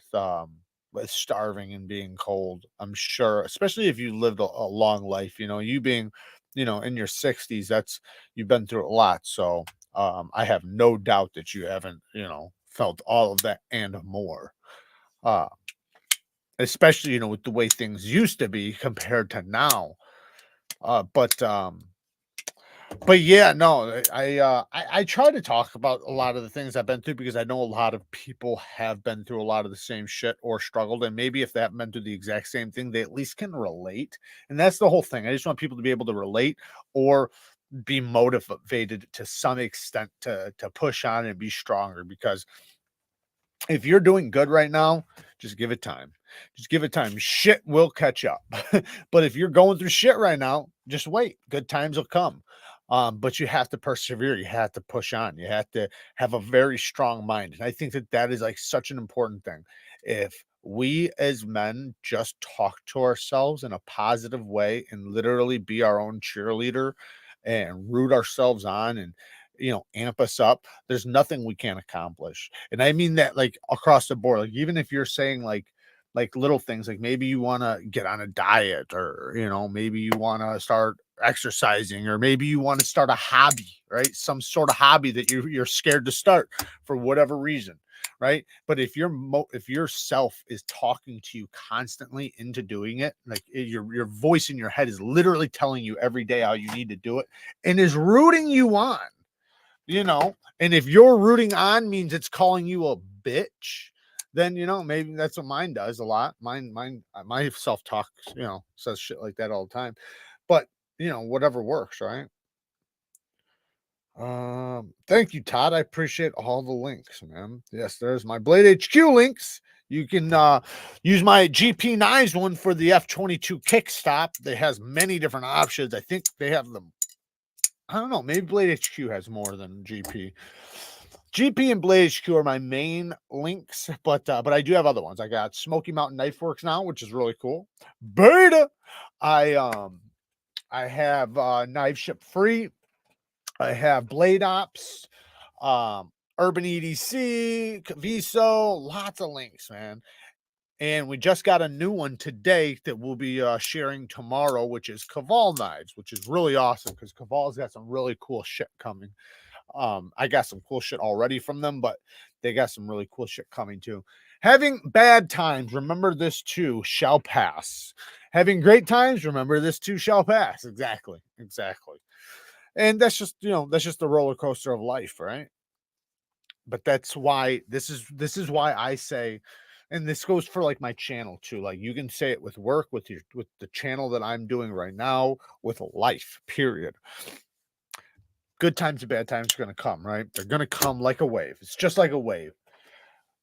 starving and being cold. I'm sure, especially if you lived a long life, you being, in your 60s, you've been through a lot. So I have no doubt that you haven't, felt all of that and more. Especially, with the way things used to be compared to now. But yeah, no, I try to talk about a lot of the things I've been through because I know a lot of people have been through a lot of the same shit or struggled, and maybe if they haven't been through the exact same thing, they at least can relate. And that's the whole thing. I just want people to be able to relate or be motivated to some extent to push on and be stronger, because if you're doing good right now, just give it time. Just give it time. Shit will catch up. But if you're going through shit right now, just wait. Good times will come. But you have to persevere. You have to push on. You have to have a very strong mind. And I think that is like such an important thing. If we as men just talk to ourselves in a positive way and literally be our own cheerleader and root ourselves on and amp us up, there's nothing we can't accomplish. And I mean that like across the board. Like even if you're saying like little things, like maybe you want to get on a diet, or maybe you want to start exercising, or maybe you want to start a hobby, right? Some sort of hobby that you're scared to start for whatever reason, right? But if your self is talking to you constantly into doing it, like your voice in your head is literally telling you every day how you need to do it and is rooting you on, and if you're rooting on means it's calling you a bitch, then maybe that's what mine does a lot. My self-talk, says shit like that all the time. But whatever works, right? Thank you, Todd. I appreciate all the links, man. Yes, there's my Blade HQ links. You can use my GP Knives one for the F22 kickstop. That has many different options. I think they have them. I don't know. Maybe Blade HQ has more than GP. GP and Blade HQ are my main links, but I do have other ones. I got Smoky Mountain Knife Works now, which is really cool. Beta. I have Knife Ship Free. I have Blade Ops, Urban EDC, KAVISO, lots of links, man. And we just got a new one today that we'll be sharing tomorrow, which is Kaval Knives, which is really awesome because Kaval's got some really cool shit coming. I got some cool shit already from them, but they got some really cool shit coming too. Having bad times, remember this too, shall pass. Having great times, remember this too shall pass. Exactly. And that's just, that's just the roller coaster of life, right? But that's why this is why I say, and this goes for like my channel too. Like you can say it with work, with the channel that I'm doing right now, with life, period. Good times and bad times are going to come, right? They're going to come like a wave. It's just like a wave.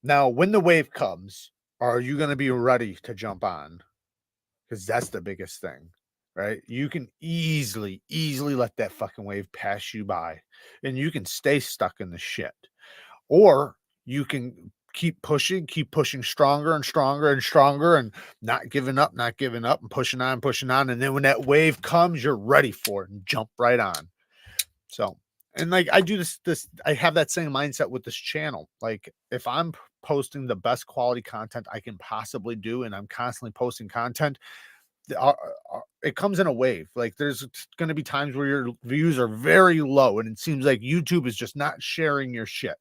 Now, when the wave comes, are you going to be ready to jump on? Because that's the biggest thing, right? You can easily let that fucking wave pass you by, and you can stay stuck in the shit. Or you can keep pushing stronger and stronger and stronger, and not giving up, and pushing on. And then when that wave comes, you're ready for it and jump right on. So, and like I do this, I have that same mindset with this channel. Like if I'm posting the best quality content I can possibly do, and I'm constantly posting content, it comes in a wave. Like there's going to be times where your views are very low, and it seems like YouTube is just not sharing your shit.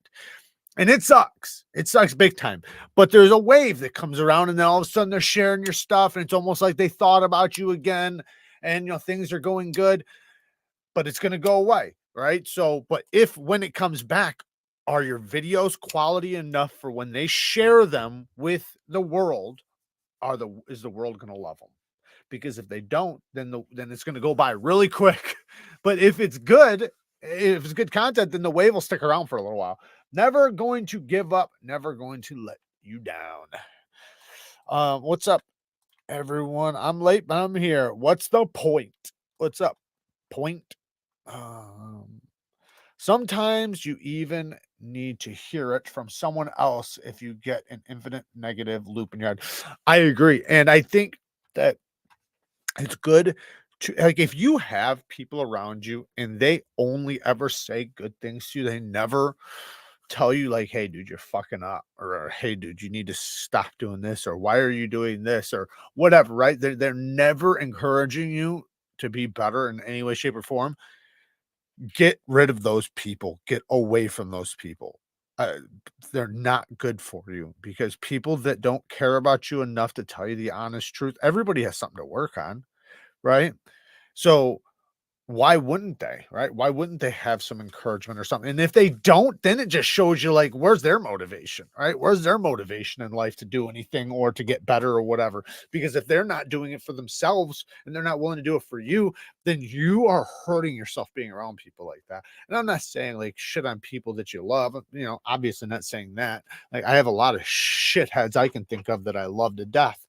And it sucks. It sucks big time. But there's a wave that comes around, and then all of a sudden they're sharing your stuff, and it's almost like they thought about you again, and things are going good, but it's going to go away, right? So, but when it comes back, are your videos quality enough for when they share them with the world? Is the world going to love them? Because if they don't, then it's going to go by really quick. But if it's good content, then the wave will stick around for a little while. Never going to give up, never going to let you down. What's up, everyone? I'm late, but I'm here. What's the point? What's up? Point. Sometimes you even need to hear it from someone else if you get an infinite negative loop in your head. I agree. And I think that it's good to, like, if you have people around you and they only ever say good things to you, they never tell you like, hey dude, you're fucking up, or hey dude, you need to stop doing this, or why are you doing this, or whatever, right? They're never encouraging you to be better in any way, shape, or form. Get rid of those people. Get away from those people. They're not good for you, because people that don't care about you enough to tell you the honest truth, everybody has something to work on, right? So why wouldn't they, right? Why wouldn't they have some encouragement or something? And if they don't, then it just shows you like, where's their motivation, right? Where's their motivation in life to do anything or to get better or whatever? Because if they're not doing it for themselves and they're not willing to do it for you, then you are hurting yourself being around people like that. And I'm not saying like shit on people that you love, obviously not saying that. Like I have a lot of shitheads I can think of that I love to death,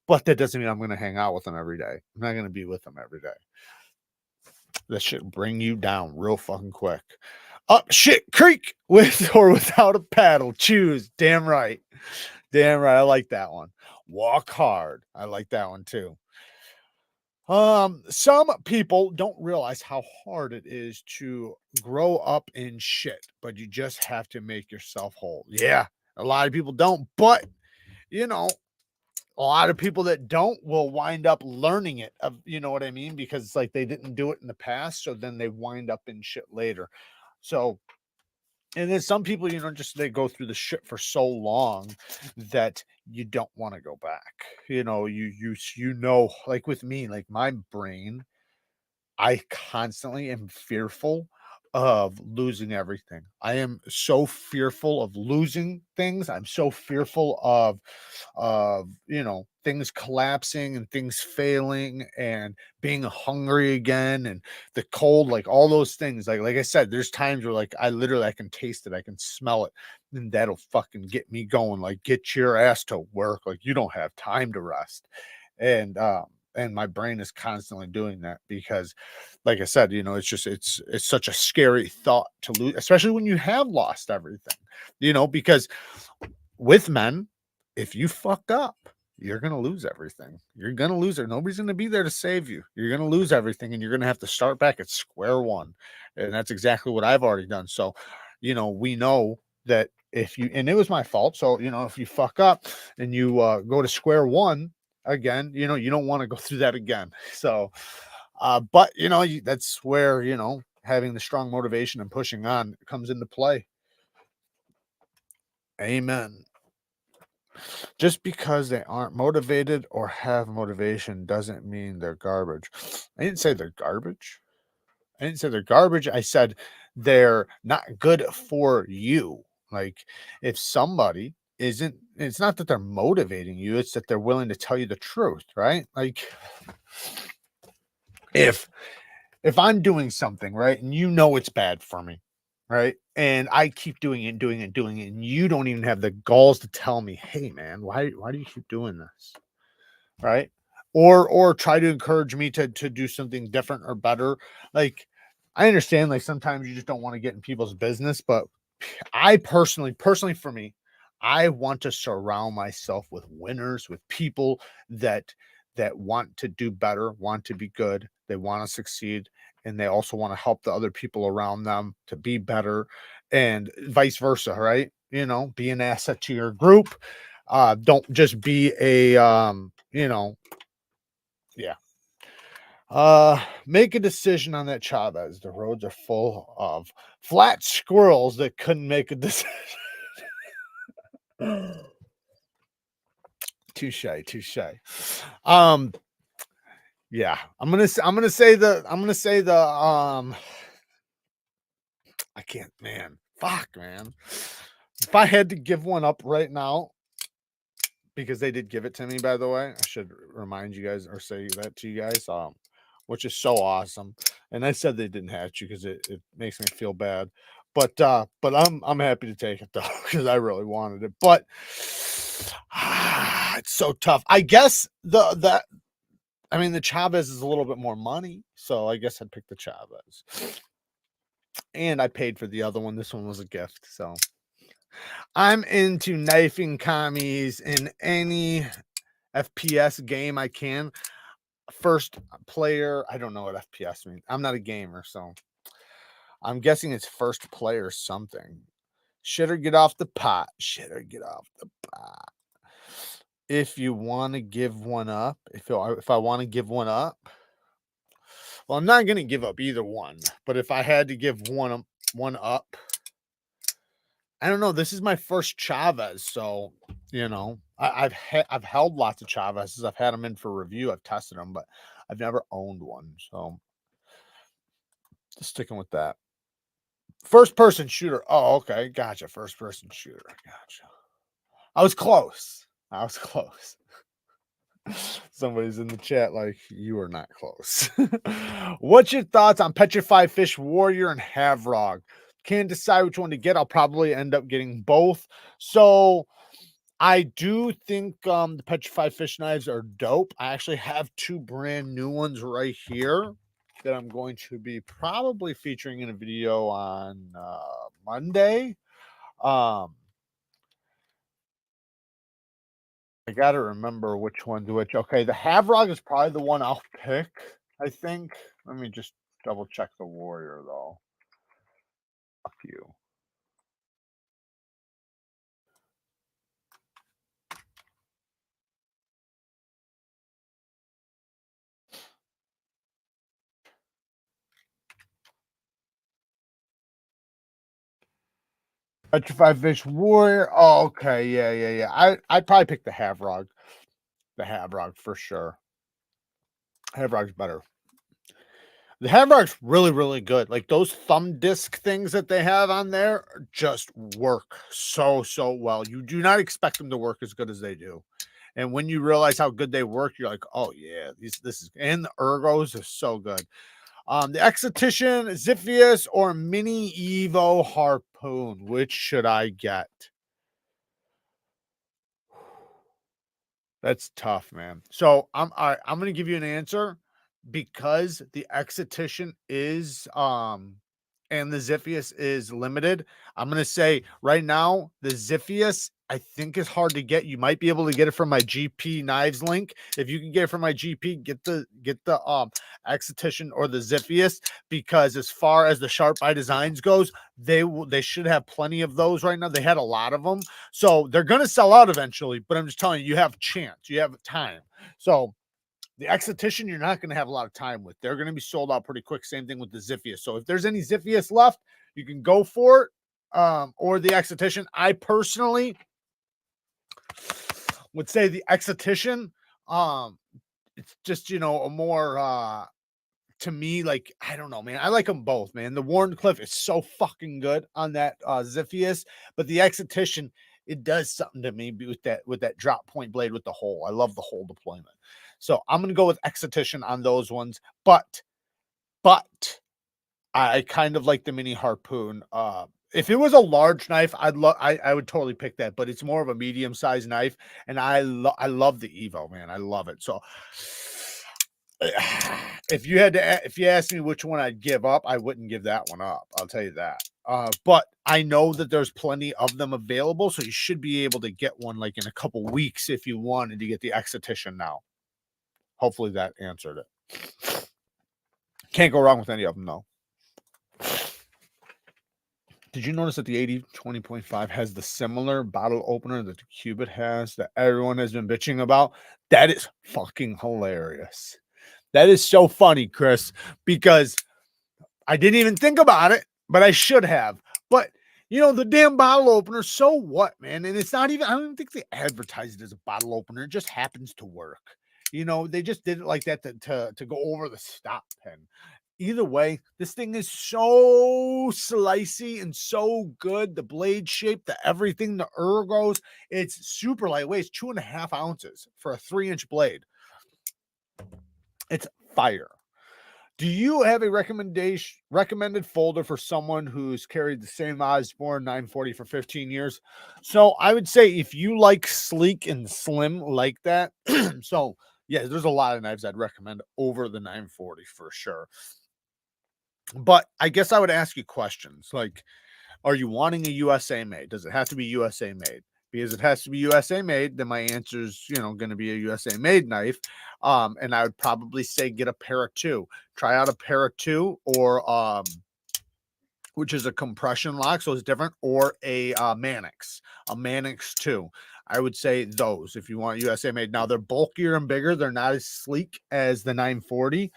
but that doesn't mean I'm going to hang out with them every day. I'm not going to be with them every day. That shit bring you down real fucking quick. Up shit creek with or without a paddle. Choose. Damn right. I like that one. Walk hard. I like that one too. Some people don't realize how hard it is to grow up in shit, but you just have to make yourself whole. Yeah, a lot of people don't, but a lot of people that don't will wind up learning it, you know what I mean? Because it's like they didn't do it in the past, so then they wind up in shit later. So, and then some people, just they go through the shit for so long that you don't want to go back. Like with me, like my brain, I constantly am fearful of losing everything. I am so fearful of losing things. I'm so fearful of things collapsing and things failing and being hungry again and the cold, like all those things. Like I said, there's times where like I can taste it, I can smell it, and that'll fucking get me going. Like, get your ass to work. Like, you don't have time to rest. And and my brain is constantly doing that because, like I said, you know, it's such a scary thought to lose, especially when you have lost everything, you know, because with men, if you fuck up, you're going to lose everything. You're going to lose it. Nobody's going to be there to save you. You're going to lose everything and you're going to have to start back at square one. And that's exactly what I've already done. So, you know, we know that if you, and it was my fault. So, you know, if you fuck up and you go to square one again, you know, you don't want to go through that again. So, but, you know, that's where, you know, having the strong motivation and pushing on comes into play. Amen. Just because they aren't motivated or have motivation doesn't mean they're garbage. I didn't say they're garbage. I didn't say they're garbage. I said they're not good for you. Like if somebody isn't, it's not that they're motivating you, it's that they're willing to tell you the truth, right? Like if I'm doing something, right, and you know it's bad for me, right? And I keep doing it, doing it, doing it, and you don't even have the galls to tell me, hey man, why do you keep doing this? Right? Or try to encourage me to do something different or better. Like I understand like sometimes you just don't want to get in people's business, but I personally for me, I want to surround myself with winners, with people that want to do better, want to be good, they want to succeed, and they also want to help the other people around them to be better, and vice versa, right? You know, be an asset to your group. Don't just be a you know, yeah. Make a decision on that Chavez. The roads are full of flat squirrels that couldn't make a decision. Touche, touche. Um, yeah, I'm gonna say the I can't, man. Fuck, man. If I had to give one up right now, because they did give it to me, by the way, I should remind you guys or say that to you guys, which is so awesome. And I said they didn't hatch you because it makes me feel bad. But I'm happy to take it though, because I really wanted it. But it's so tough. I guess the Chavez is a little bit more money, so I guess I'd pick the Chavez. And I paid for the other one. This one was a gift, so I'm into knifing commies in any FPS game I can. First player, I don't know what FPS means. I'm not a gamer, so I'm guessing it's first player something. Shitter get off the pot. Shitter get off the pot. If you want to give one up, if I want to give one up, well, I'm not going to give up either one. But if I had to give one up, I don't know. This is my first Chavez, so you know I've held lots of Chavezes. I've had them in for review. I've tested them, but I've never owned one. So just sticking with that. First person shooter. Oh, okay, gotcha. First person shooter. Gotcha. I was close. Somebody's in the chat like you are not close. What's your thoughts on Petrified Fish Warrior and Havrog? Can't decide which one to get. I'll probably end up getting both. So I do think the Petrified Fish knives are dope. I actually have two brand new ones right here that I'm going to be probably featuring in a video on Monday. I gotta remember which one to which. Okay, the Havrog is probably the one I'll pick, I think. Let me just double check the Warrior though. Fuck you. Petrified Fish Warrior. Oh, okay, yeah. I'd probably pick the Havrog. The Havrog for sure. Havrog's better. The Havrog's really, really good. Like those thumb disc things that they have on there just work so well. You do not expect them to work as good as they do. And when you realize how good they work, you're like, oh yeah, this is, and the ergos are so good. The Exotician, Ziphius, or Mini Evo Harpoon. Which should I get? That's tough, man. So I'm all right, I'm gonna give you an answer because the Exotition is and the Ziphius is limited. I'm gonna say right now the Ziphius I think is hard to get. You might be able to get it from my GP Knives link. If you can get it from my GP, get the Exotition or the Ziphius, because as far as the Sharp by Designs goes, they should have plenty of those right now. They had a lot of them. So they're going to sell out eventually, but I'm just telling you, you have chance, you have time. So the Exotition, you're not going to have a lot of time with. They're going to be sold out pretty quick. Same thing with the Ziphius. So if there's any Ziphius left, you can go for it. Or the Exotition. I personally would say the Exotition. It's just, you know, a more to me, like, I don't know, man. I like them both, man. The Warncliffe is so fucking good on that Ziphius, but the Exotition, it does something to me with that drop point blade with the hole. I love the hole deployment. So I'm gonna go with Exotition on those ones, but I kind of like the mini harpoon. If it was a large knife, I would totally pick that, but it's more of a medium-sized knife, and I love the Evo, man. I love it. So if you asked me which one I'd give up, I wouldn't give that one up. I'll tell you that. But I know that there's plenty of them available, so you should be able to get one like in a couple weeks if you wanted to get the Exotition now. Hopefully that answered it. Can't go wrong with any of them though. Did you notice that the 80-20.5 has the similar bottle opener that the Cubit has that everyone has been bitching about? That is fucking hilarious. That is so funny, Chris, because I didn't even think about it, but I should have. But, you know, the damn bottle opener, so what, man? And it's not even, I don't even think they advertise it as a bottle opener. It just happens to work. You know, they just did it like that to go over the stop pen. Either way, this thing is so slicey and so good. The blade shape, the everything, the ergos, it's super lightweight. It's 2.5 ounces for a 3-inch blade. It's fire. Do you have a recommended folder for someone who's carried the same Osborne 940 for 15 years? So I would say if you like sleek and slim like that, so yeah, there's a lot of knives I'd recommend over the 940 for sure. But I guess I would ask you questions like, are you wanting a USA made? Does it have to be USA made? Because it has to be USA made, then my answer is, you know, going to be a USA made knife. And I would probably say get a Para 2. Try out a Para 2 or which is a compression lock, so it's different, or a Mannix 2. I would say those if you want USA made. Now they're bulkier and bigger. They're not as sleek as the 940.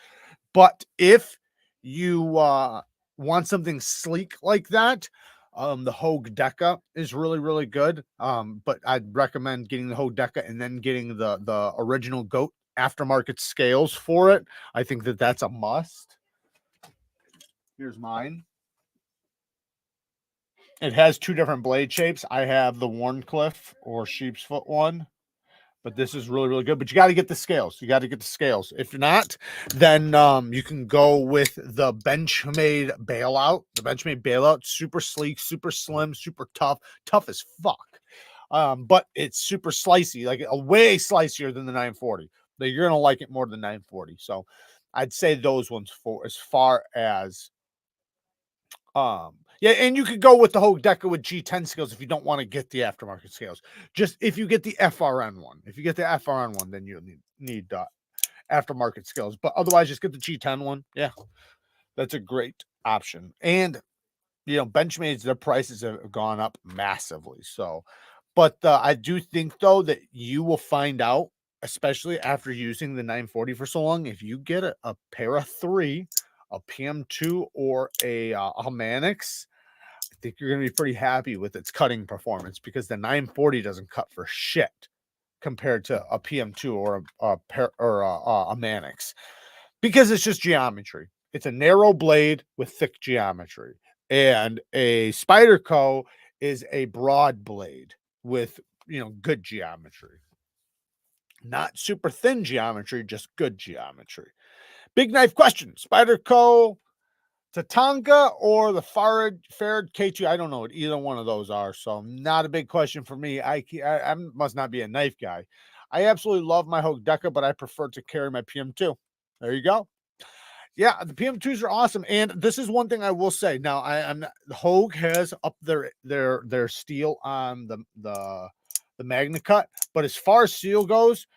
But if you want something sleek like that, the Hogue Deca is really, really good. But I'd recommend getting the Hogue Deca and then getting the original GOAT aftermarket scales for it. I think that that's a must. Here's mine. It has 2 different blade shapes. I have the Warncliffe or sheep's foot one, but this is really, really good. But you got to get the scales. You got to get the scales. If not, then you can go with the Benchmade Bailout. The Benchmade Bailout, super sleek, super slim, super tough as fuck. But it's super slicey, like a way slicier than the 940. You're gonna like it more than 940. So I'd say those ones for as far as yeah, and you could go with the Hogue Deca with G10 scales if you don't want to get the aftermarket scales. Just if you get the FRN one. If you get the FRN one, then you need aftermarket scales. But otherwise, just get the G10 one. Yeah, that's a great option. And, you know, Benchmade's, their prices have gone up massively. So, but I do think, though, that you will find out, especially after using the 940 for so long, if you get a Para 3, a PM2, or a Mannix, I think you're going to be pretty happy with its cutting performance, because the 940 doesn't cut for shit compared to a PM2 or a Mannix, because it's just geometry. It's a narrow blade with thick geometry, and a Spyderco is a broad blade with, you know, good geometry. Not super thin geometry, just good geometry. Big knife question: Spyderco Tatanka or the Farad KATSU? I don't know what either one of those are, so not a big question for me. I must not be a knife guy. I absolutely love my Hogue Deca, but I prefer to carry my PM2. There you go. Yeah, the PM2s are awesome, and this is one thing I will say. Now, I'm not, Hogue has up their steel on the Magna Cut, but as far as steel goes,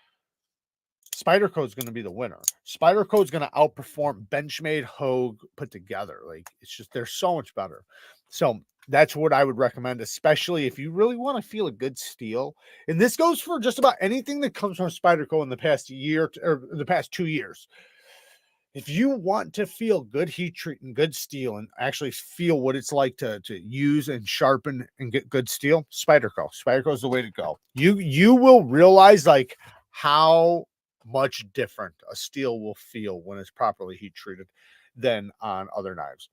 Spyderco is going to be the winner. Spyderco is going to outperform Benchmade, Hogue put together. Like, it's just, they're so much better. So that's what I would recommend, especially if you really want to feel a good steel. And this goes for just about anything that comes from Spyderco in the past year or the past 2 years. If you want to feel good heat treating, good steel, and actually feel what it's like to use and sharpen and get good steel, Spyderco. Spyderco is the way to go. You will realize like how much different a steel will feel when it's properly heat treated than on other knives.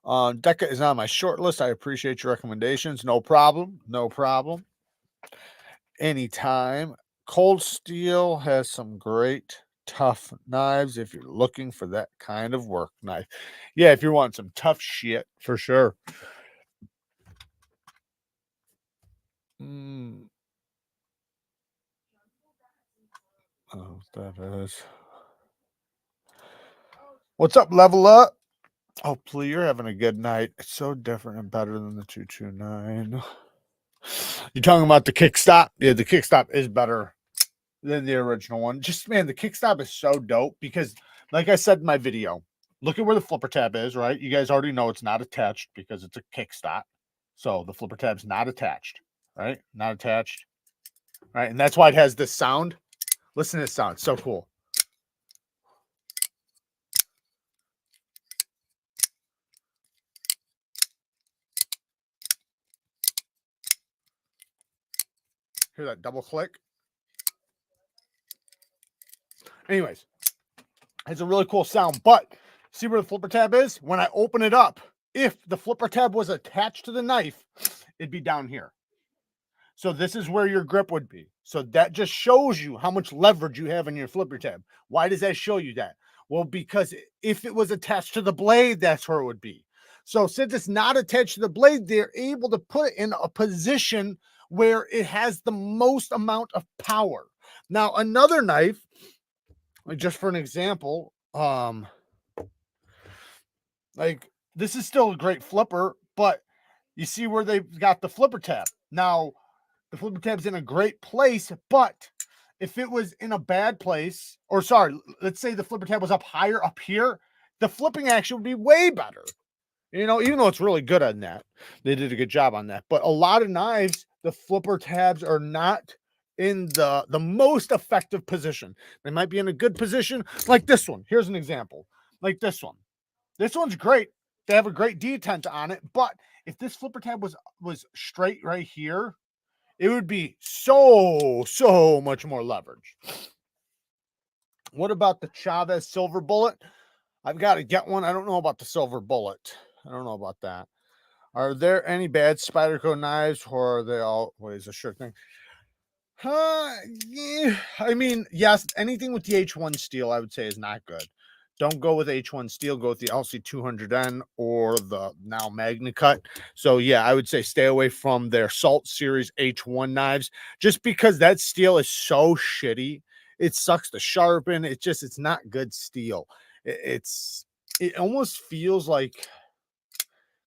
Deca is on my short list. I appreciate your recommendations. No problem. No problem. Anytime. Cold Steel has some great tough knives if you're looking for that kind of work knife. Yeah, if you're wanting some tough shit, for sure. Oh, that is. What's up, Level Up? Hopefully you're having a good night. It's so different and better than the 229. You're talking about the kickstop? Yeah, the kickstop is better than the original one. Just, man, the kickstop is so dope because, like I said in my video, look at where the flipper tab is, right? You guys already know it's not attached because it's a kickstop. So the flipper tab's not attached, right? Not attached, right? And that's why it has this sound. Listen to this sound. It's so cool. Hear that double click? Anyways, it's a really cool sound, but see where the flipper tab is? When I open it up, if the flipper tab was attached to the knife, it'd be down here. So this is where your grip would be. So that just shows you how much leverage you have in your flipper tab. Why does that show you that? Well, because if it was attached to the blade, that's where it would be. So since it's not attached to the blade, they're able to put it in a position where it has the most amount of power. Now, another knife, just for an example, like this is still a great flipper, but you see where they've got the flipper tab. Now, the flipper tab's in a great place, but if it was in a bad place, or sorry, let's say the flipper tab was up higher up here, the flipping action would be way better. You know, even though it's really good on that, they did a good job on that. But a lot of knives, the flipper tabs are not in the most effective position. They might be in a good position, like this one. Here's an example, like this one. This one's great. They have a great detent on it, but if this flipper tab was straight right here, it would be so much more leverage. What about the Chavez Silver Bullet? I've got to get one. I don't know about the Silver Bullet. I don't know about that. Are there any bad Spyderco knives, or are they always a sure thing? Yeah. I mean, yes, anything with the H1 steel, I would say, is not good. Don't go with H1 steel. Go with the LC200N or the now Magna Cut. So, yeah, I would say stay away from their Salt Series H1 knives just because that steel is so shitty. It sucks to sharpen. It's not good steel. It almost feels like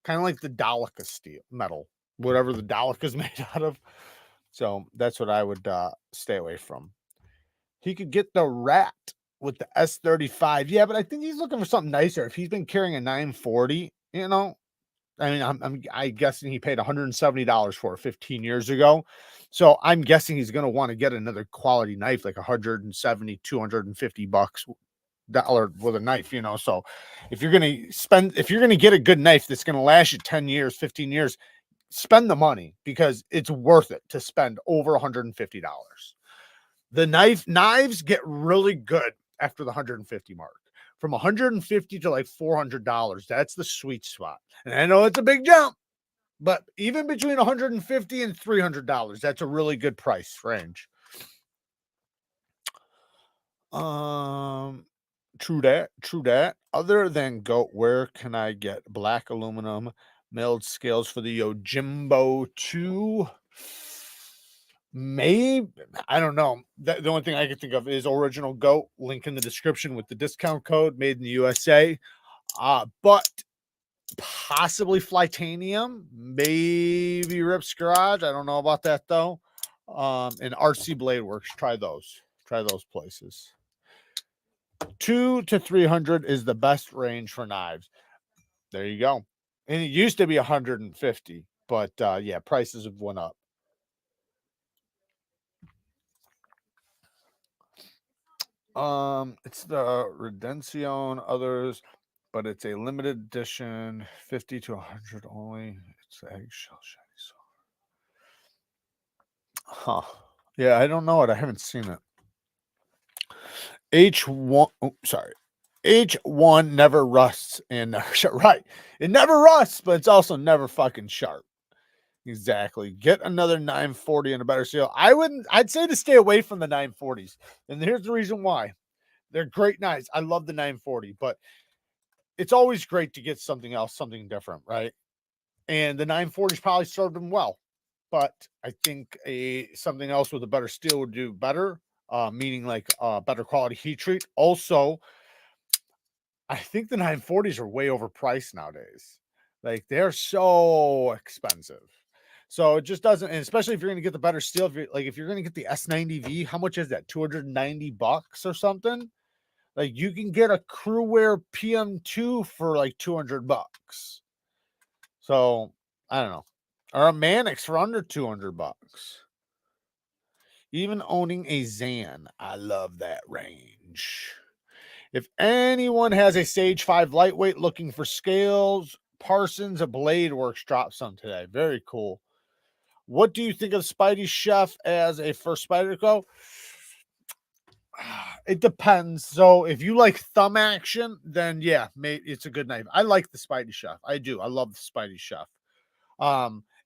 kind of like the Dalica steel metal, whatever the Dalica is made out of. So that's what I would stay away from. He could get the Rat with the S35. Yeah, but I think he's looking for something nicer. If he's been carrying a 940, you know, I mean, I'm guessing he paid $170 for it 15 years ago. So I'm guessing he's going to want to get another quality knife, like 170, 250 bucks dollar with a knife, you know. So if you're going to get a good knife that's going to last you 10 years, 15 years, spend the money because it's worth it to spend over $150. The knives get really good after the 150 mark. From 150 to like $400, that's the sweet spot. And I know it's a big jump, but even between 150 and $300, that's a really good price range. True that. Other than goat, where can I get black aluminum milled scales for the Yojimbo 2? Maybe, I don't know. The only thing I can think of is Original Goat. Link in the description with the discount code, made in the USA. But possibly Flytanium, maybe Rips Garage. I don't know about that though. And RC Blade Works. Try those. Try those places. 200 to 300 is the best range for knives. There you go. And it used to be 150, but yeah, prices have went up. It's the Redención others, but it's a limited edition, 50 to 100 only. It's the eggshell shiny silver. Huh. Yeah, I don't know it. I haven't seen it. H1, oh, sorry. H1 never rusts and right. It never rusts, but it's also never fucking sharp. Exactly. Get another 940 and a better seal. I'd say to stay away from the 940s. And here's the reason why. They're great knives. I love the 940, but it's always great to get something else, something different, right? And the 940s probably served them well, but I think something else with a better steel would do better, meaning like better quality heat treat. Also, I think the 940s are way overpriced nowadays. Like they're so expensive. So it just doesn't, and especially if you're going to get the better steel, if you're going to get the S90V, how much is that? $290 or something? Like you can get a Crewwear PM2 for like $200. So I don't know. Or a Mannix for under $200. Even owning a Zan, I love that range. If anyone has a Sage 5 lightweight looking for scales, Parsons, a Blade Works dropped some today. Very cool. What do you think of Spidey Chef as a first Spyderco? It depends. So if you like thumb action, then yeah, it's a good knife. I like the Spidey Chef. I do. I love the Spidey Chef.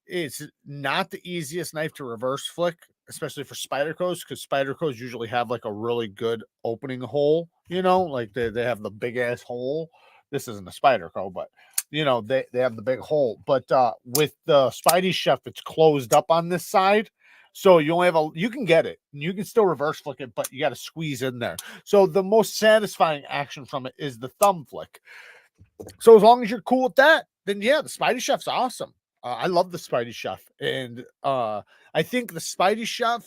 It's not the easiest knife to reverse flick, especially for Spydercos, because Spydercos usually have like a really good opening hole, like they have the big ass hole. This isn't a Spyderco, but they have the big hole. But with the Spidey Chef, it's closed up on this side. So you only have you can get it and you can still reverse flick it, but you got to squeeze in there. So the most satisfying action from it is the thumb flick. So as long as you're cool with that, then yeah, the Spidey Chef's awesome. I love the Spidey Chef, and I think the Spidey Chef,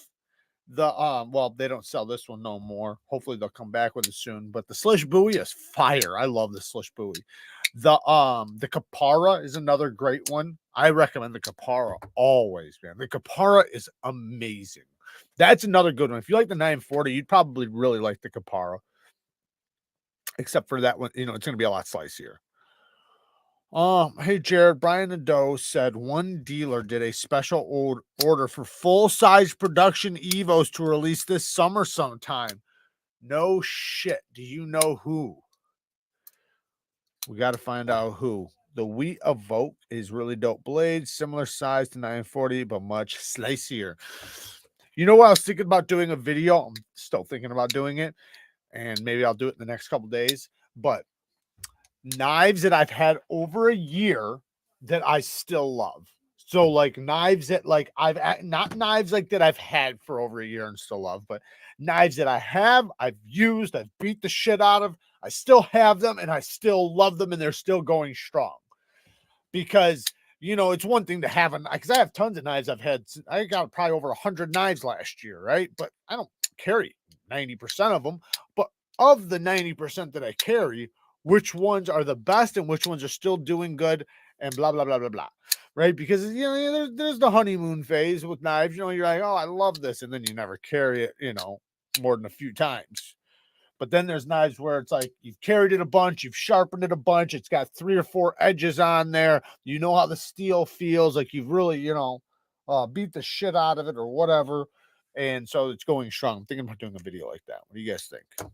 well, they don't sell this one no more. Hopefully they'll come back with it soon. But the Slish Buoy is fire. I love the Slish Buoy. The Capara is another great one. I recommend the Capara always, man. The Capara is amazing. That's another good one. If you like the 940, you'd probably really like the Capara. Except for that one, it's going to be a lot slicier. Hey Jared, Brian and Doe said one dealer did a special order for full-size production Evos to release this summer sometime. No shit. Do you know who? We got to find out who. The Wheat Evoke is really dope blade, similar size to 940, but much slicier. You know what? I was thinking about doing a video. I'm still thinking about doing it, and maybe I'll do it in the next couple days. But knives that I've had over a year that I still love. So like knives that like not knives like that I've had for over a year and still love, but knives that I've used, I've beat the shit out of, I still have them and I still love them and they're still going strong. Because it's one thing to have because I have tons of knives I've had. I got probably over 100 knives last year, right? But I don't carry 90% of them. But of the 90% that I carry, which ones are the best and which ones are still doing good and blah, blah, blah, blah, blah. Right? Because, there's the honeymoon phase with knives. You're like, oh, I love this. And then you never carry it, more than a few times. But then there's knives where it's like you've carried it a bunch, you've sharpened it a bunch, it's got 3 or 4 edges on there. You know how the steel feels, like you've really, beat the shit out of it or whatever. And so it's going strong. I'm thinking about doing a video like that. What do you guys think?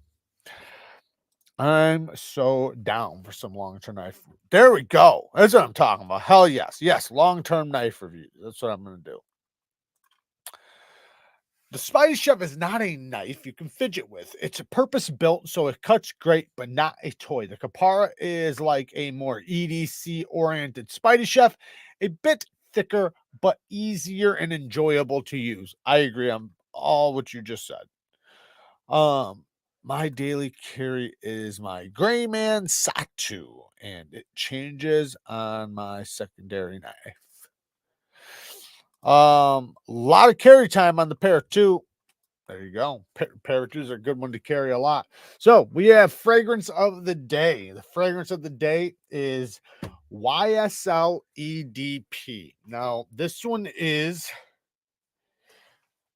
I'm so down for some long-term knife. There we go. That's what I'm talking about. Hell yes. Yes, long-term knife review. That's what I'm going to do. The Spidey Chef is not a knife you can fidget with. It's a purpose-built, so it cuts great, but not a toy. The Capara is like a more EDC-oriented Spidey Chef, a bit thicker, but easier and enjoyable to use. I agree on all what you just said. My daily carry is my Gray Man Satu, and it changes on my secondary knife. A lot of carry time on the pair two. There you go. Pair twos are a good one to carry a lot. So we have fragrance of the day. The fragrance of the day is YSL EDP. Now this one is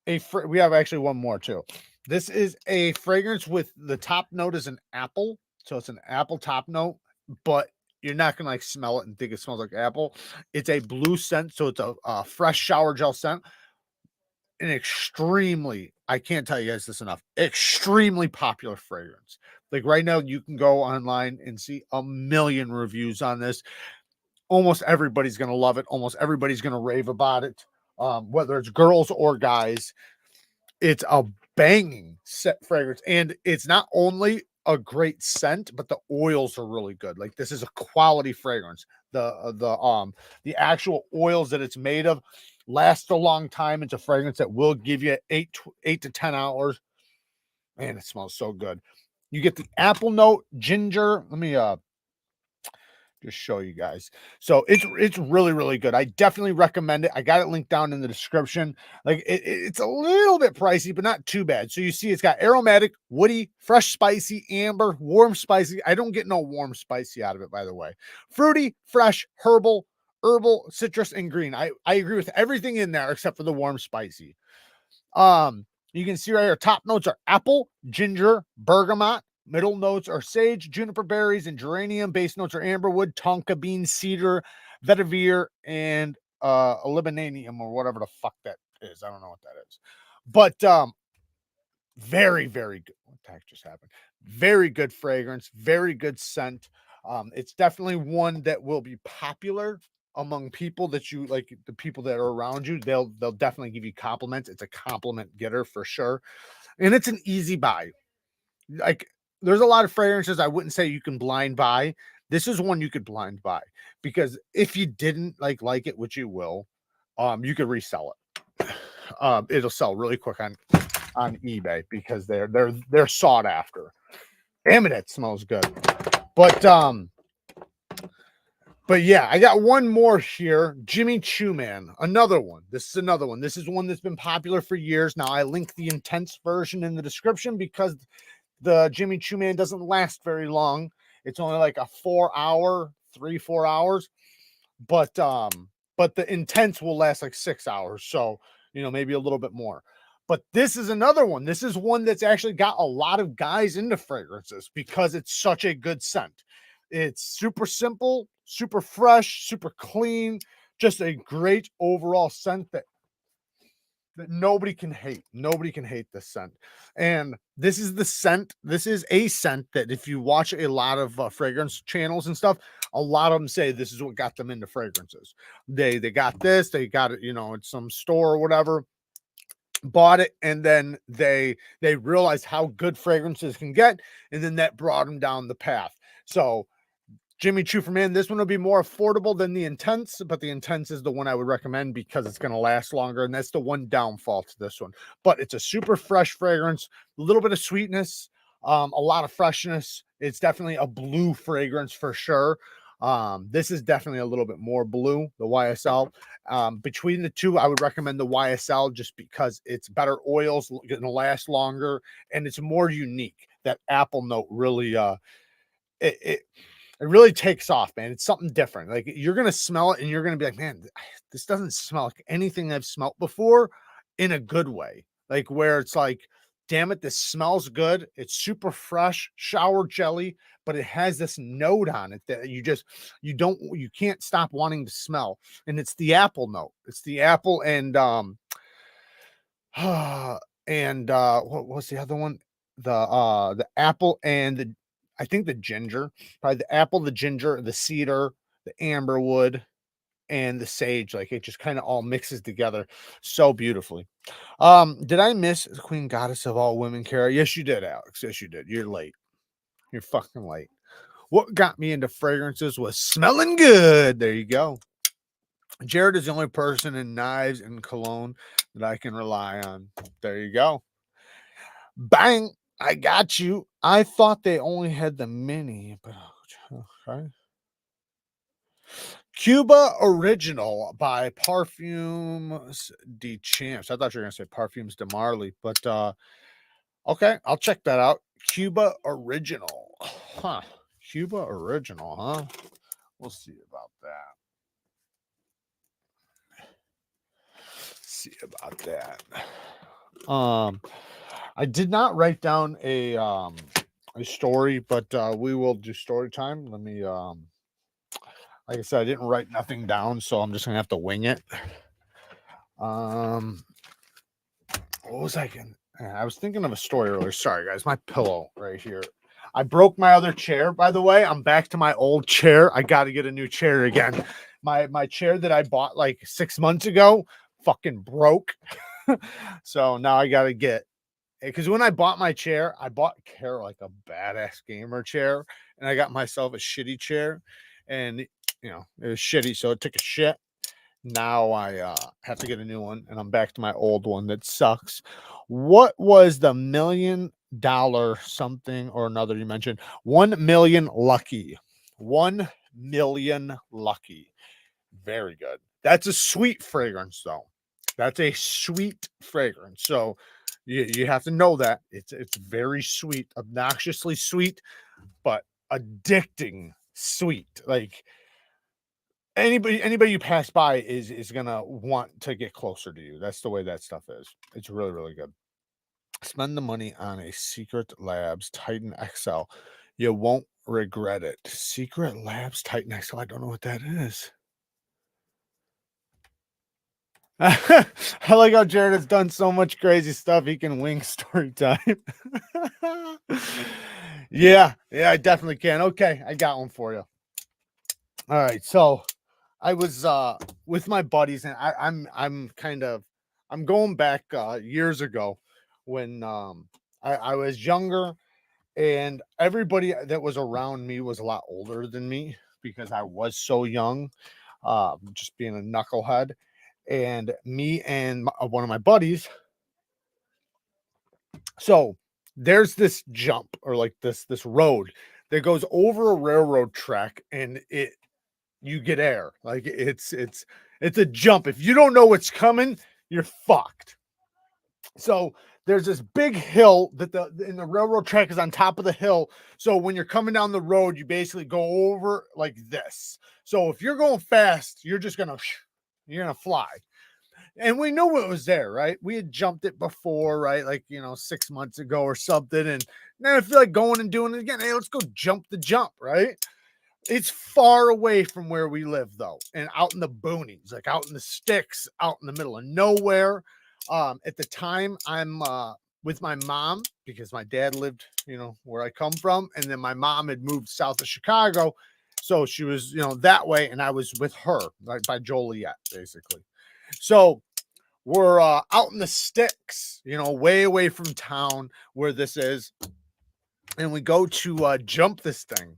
we have actually one more too. This is a fragrance with the top note is an apple. So it's an apple top note, but you're not gonna like smell it and think it smells like apple. It's a blue scent, so it's a fresh shower gel scent. An extremely, I can't tell you guys this enough, extremely popular fragrance. Like right now, you can go online and see a million reviews on this. Almost everybody's gonna love it. Almost everybody's gonna rave about it. Whether it's girls or guys, it's a banging set fragrance, and it's not only a great scent, but the oils are really good. Like this is a quality fragrance. The actual oils that it's made of last a long time. It's a fragrance that will give you 8 to 10 hours. Man, it smells so good. You get the apple note, ginger. Let me just show you guys. So it's really, really good. I definitely recommend it. I got it linked down in the description. Like it's a little bit pricey, but not too bad. So you see it's got aromatic, woody, fresh, spicy, amber, warm, spicy. I don't get no warm spicy out of it, by the way. Fruity, fresh, herbal, citrus, and green. I agree with everything in there except for the warm spicy. You can see right here, top notes are apple, ginger, bergamot. Middle notes are sage, juniper berries, and geranium. Base notes are amberwood, tonka bean, cedar, vetiver, and libananium, or whatever the fuck that is. I don't know what that is. But very, very good. What the heck just happened? Very good fragrance, very good scent. It's definitely one that will be popular among people that you like, the people that are around you. They'll definitely give you compliments. It's a compliment getter for sure. And it's an easy buy. Like there's a lot of fragrances I wouldn't say you can blind buy. This is one you could blind buy, because if you didn't like it, which you will, you could resell it. It'll sell really quick on eBay because they're sought after. Damn it, it smells good. But yeah, I got one more here. Jimmy Choo Man, another one. This is another one. This is one that's been popular for years. Now I link the intense version in the description because the Jimmy Choo Man doesn't last very long. It's only like a 4 hour, 3-4 hours. But the intense will last like 6 hours. So, maybe a little bit more. But this is another one. This is one that's actually got a lot of guys into fragrances because it's such a good scent. It's super simple, super fresh, super clean, just a great overall scent that nobody can hate. Nobody can hate this scent. And this is the scent. This is a scent that if you watch a lot of fragrance channels and stuff, a lot of them say this is what got them into fragrances. They got this, they got it, at some store or whatever, bought it, and then they realized how good fragrances can get, and then that brought them down the path. So Jimmy Choo for Man, this one will be more affordable than the Intense, but the Intense is the one I would recommend because it's going to last longer, and that's the one downfall to this one. But it's a super fresh fragrance, a little bit of sweetness, a lot of freshness. It's definitely a blue fragrance for sure. This is definitely a little bit more blue, the YSL. Between the two, I would recommend the YSL just because it's better oils, going to last longer, and it's more unique. That apple note really, it really takes off, man. It's something different. Like you're going to smell it and you're going to be like, man, this doesn't smell like anything I've smelled before, in a good way. Like where it's like, damn it, this smells good. It's super fresh, shower jelly, but it has this note on it that you can't stop wanting to smell. And it's the apple note. It's the apple and what was the other one? The apple and I think the ginger, probably the apple, the ginger, the cedar, the amberwood, and the sage. Like it just kind of all mixes together so beautifully. Did I miss the Queen Goddess of all women, Kara? Yes, you did, Alex. Yes, you did. You're late. You're fucking late. What got me into fragrances was smelling good. There you go. Jared is the only person in knives and cologne that I can rely on. There you go. Bang! I got you. I thought they only had the mini, but okay. Cuba Original by Parfums de Champs. I thought you were gonna say Parfums de Marley, but okay, I'll check that out. Cuba Original. Huh. Cuba Original, huh? We'll see about that. See about that. I did not write down a story, but we will do story time. Let me like I said, I didn't write nothing down, so I'm just gonna have to wing it. What was I going? I was thinking of a story earlier. Sorry, guys, my pillow right here. I broke my other chair, by the way. I'm back to my old chair. I got to get a new chair again. My chair that I bought like 6 months ago fucking broke. So now I got to get, because when I bought my chair, I bought Kara like a badass gamer chair, and I got myself a shitty chair, and it was shitty, so it took a shit. Now I have to get a new one, and I'm back to my old one that sucks. What was the $1 million something or another you mentioned? 1 million lucky. 1 million lucky. Very good. That's a sweet fragrance, though. That's a sweet fragrance. So you have to know that it's very sweet, obnoxiously sweet, but addicting sweet. Like anybody you pass by is gonna want to get closer to you. That's the way that stuff is. It's really, really good. Spend the money on a Secret Labs Titan XL. You won't regret it. Secret Labs Titan XL. I don't know what that is. I like how Jared has done so much crazy stuff. He can wing story time. Yeah, I definitely can. Okay, I got one for you. All right, so I was with my buddies, and I'm going back years ago when I was younger, and everybody that was around me was a lot older than me because I was so young, just being a knucklehead. And me and one of my buddies, so there's this jump, or like this road that goes over a railroad track, and you get air. Like it's a jump. If you don't know what's coming, you're fucked. So there's this big hill that the railroad track is on top of the hill. So when you're coming down the road, you basically go over like this. So if you're going fast, you're gonna fly. And we knew it was there, right? We had jumped it before, right? Like 6 months ago or something. And now I feel like going and doing it again. Hey, let's go jump the jump, right? It's far away from where we live, though, and out in the boonies, like out in the sticks, out in the middle of nowhere. At the time, I'm with my mom because my dad lived, where I come from, and then my mom had moved south of Chicago, so she was, that way, and I was with her, right by Joliet, basically. So we're out in the sticks, way away from town where this is, and we go to jump this thing.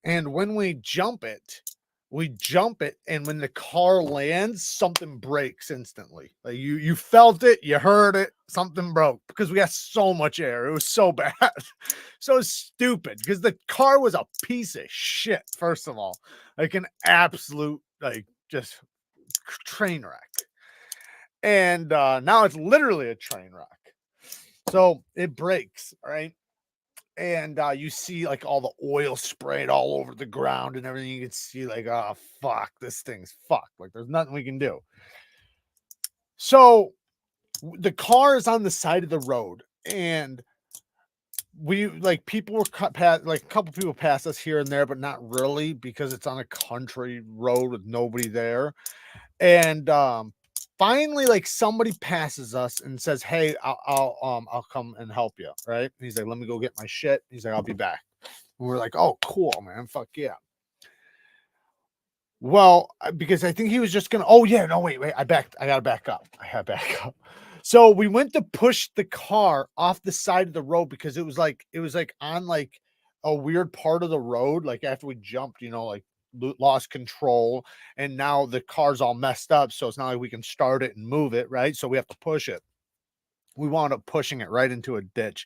And when we jump it, and when the car lands, something breaks instantly. Like you felt it, you heard it, something broke because we got so much air. It was so bad, so stupid because the car was a piece of shit. First of all, like an absolute just train wreck, and now it's literally a train wreck. So it breaks, right? And you see like all the oil sprayed all over the ground and everything. You can see like, oh fuck, this thing's fucked. Like there's nothing we can do. So the car is on the side of the road, and we people were cut past, like a couple people passed us here and there, but not really because it's on a country road with nobody there. And finally, like somebody passes us and says, "Hey, I'll come and help you." Right? And he's like, "Let me go get my shit." He's like, "I'll be back." And we're like, "Oh, cool, man. Fuck yeah." Well, because I think he was just gonna. Oh yeah, no, wait. I gotta back up. I had to back up. So we went to push the car off the side of the road because it was like on like a weird part of the road. Like after we jumped, like lost control, and now the car's all messed up. So it's not like we can start it and move it, right? So we have to push it. We wound up pushing it right into a ditch.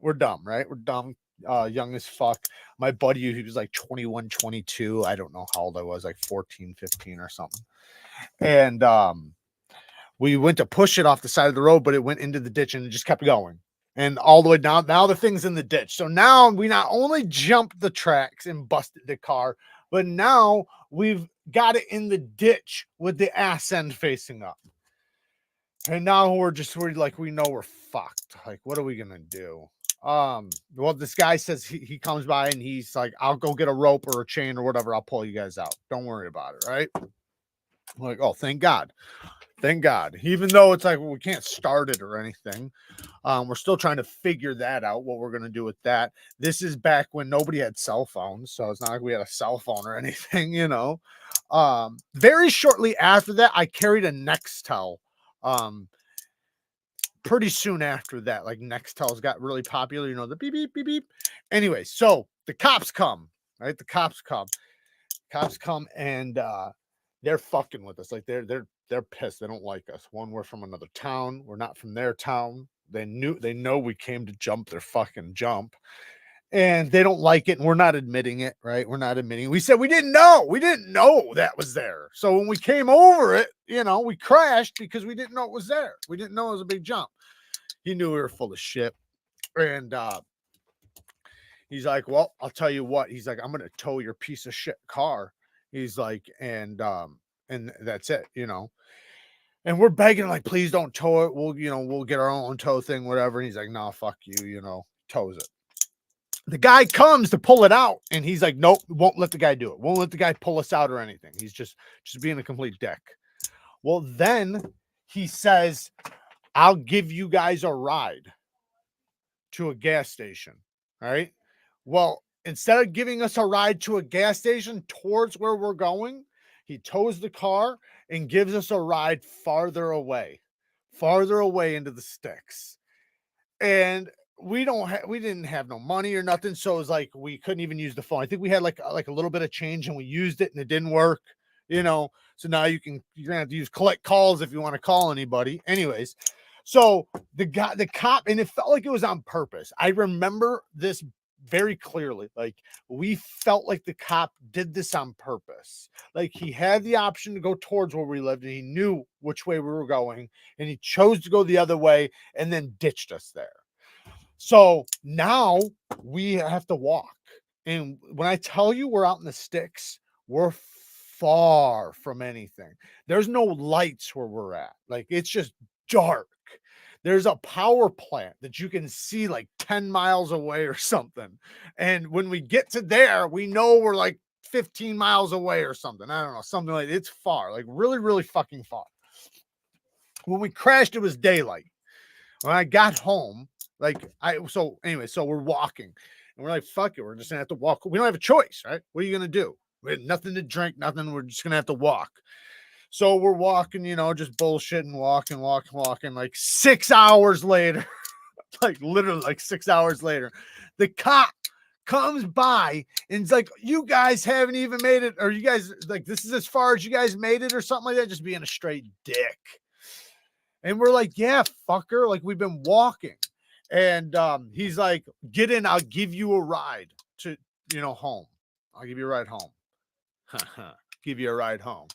We're dumb, right? We're dumb, young as fuck. My buddy, he was like 21, 22. I don't know how old I was, like 14, 15 or something. And we went to push it off the side of the road, but it went into the ditch and it just kept going. And all the way down, now the thing's in the ditch. So now we not only jumped the tracks and busted the car, but now we've got it in the ditch with the ass end facing up. And now we're like, we know we're fucked. Like, what are we gonna do? Well, this guy says he comes by and he's like, I'll go get a rope or a chain or whatever. I'll pull you guys out. Don't worry about it, right? I'm like, oh, thank God. Thank God. Even though it's like, well, we can't start it or anything. We're still trying to figure that out, what we're going to do with that. This is back when nobody had cell phones. So it's not like we had a cell phone or anything, you know. Very shortly after that, I carried a Nextel. Pretty soon after that, like Nextels got really popular, you know, the beep, beep, beep, beep. Anyway, so the cops come, right? The cops come and they're fucking with us. Like they're pissed. They don't like us. One, we're from another town. We're not from their town. They know we came to jump their fucking jump. And they don't like it, and we're not admitting it, right? We're not admitting it. We said we didn't know. We didn't know that was there. So when we came over it, you know, we crashed because we didn't know it was there. We didn't know it was a big jump. He knew we were full of shit. And he's like, well, I'll tell you what. He's like, I'm gonna tow your piece of shit car. He's like, and that's it, you know. And we're begging, like, please don't tow it. We'll get our own tow thing, whatever. And he's like, no, fuck you, you know, tows it. The guy comes to pull it out, and he's like, nope, won't let the guy do it. Won't let the guy pull us out or anything. He's just being a complete dick. Well, then he says, I'll give you guys a ride to a gas station. All right. Well, instead of giving us a ride to a gas station towards where we're going, he tows the car and gives us a ride farther away into the sticks. And we didn't have no money or nothing. So it was like, we couldn't even use the phone. I think we had like a little bit of change and we used it and it didn't work, you know? So now you're going to have to use collect calls if you want to call anybody. Anyways. So the cop, and it felt like it was on purpose. I remember this very clearly. Like, we felt like the cop did this on purpose. Like, he had the option to go towards where we lived and he knew which way we were going, and he chose to go the other way and then ditched us there. So now we have to walk. And when I tell you we're out in the sticks, we're far from anything. There's no lights where we're at. Like, it's just dark. There's a power plant that you can see like 10 miles away or something. And when we get to there, we know we're like 15 miles away or something. I don't know, something like it's far, like really, really fucking far. When we crashed, it was daylight. When I got home, so we're walking and we're like, fuck it, we're just gonna have to walk. We don't have a choice, right? What are you gonna do? We had nothing to drink, nothing. We're just gonna have to walk. So we're walking, you know, just bullshitting, walking. Like 6 hours later, like literally like 6 hours later, the cop comes by and it's like, you guys haven't even made it, or you guys, like, this is as far as you guys made it or something like that, just being a straight dick. And we're like, yeah, fucker, like, we've been walking. And he's like, get in, I'll give you a ride to, you know, home. I'll give you a ride home. Give you a ride home.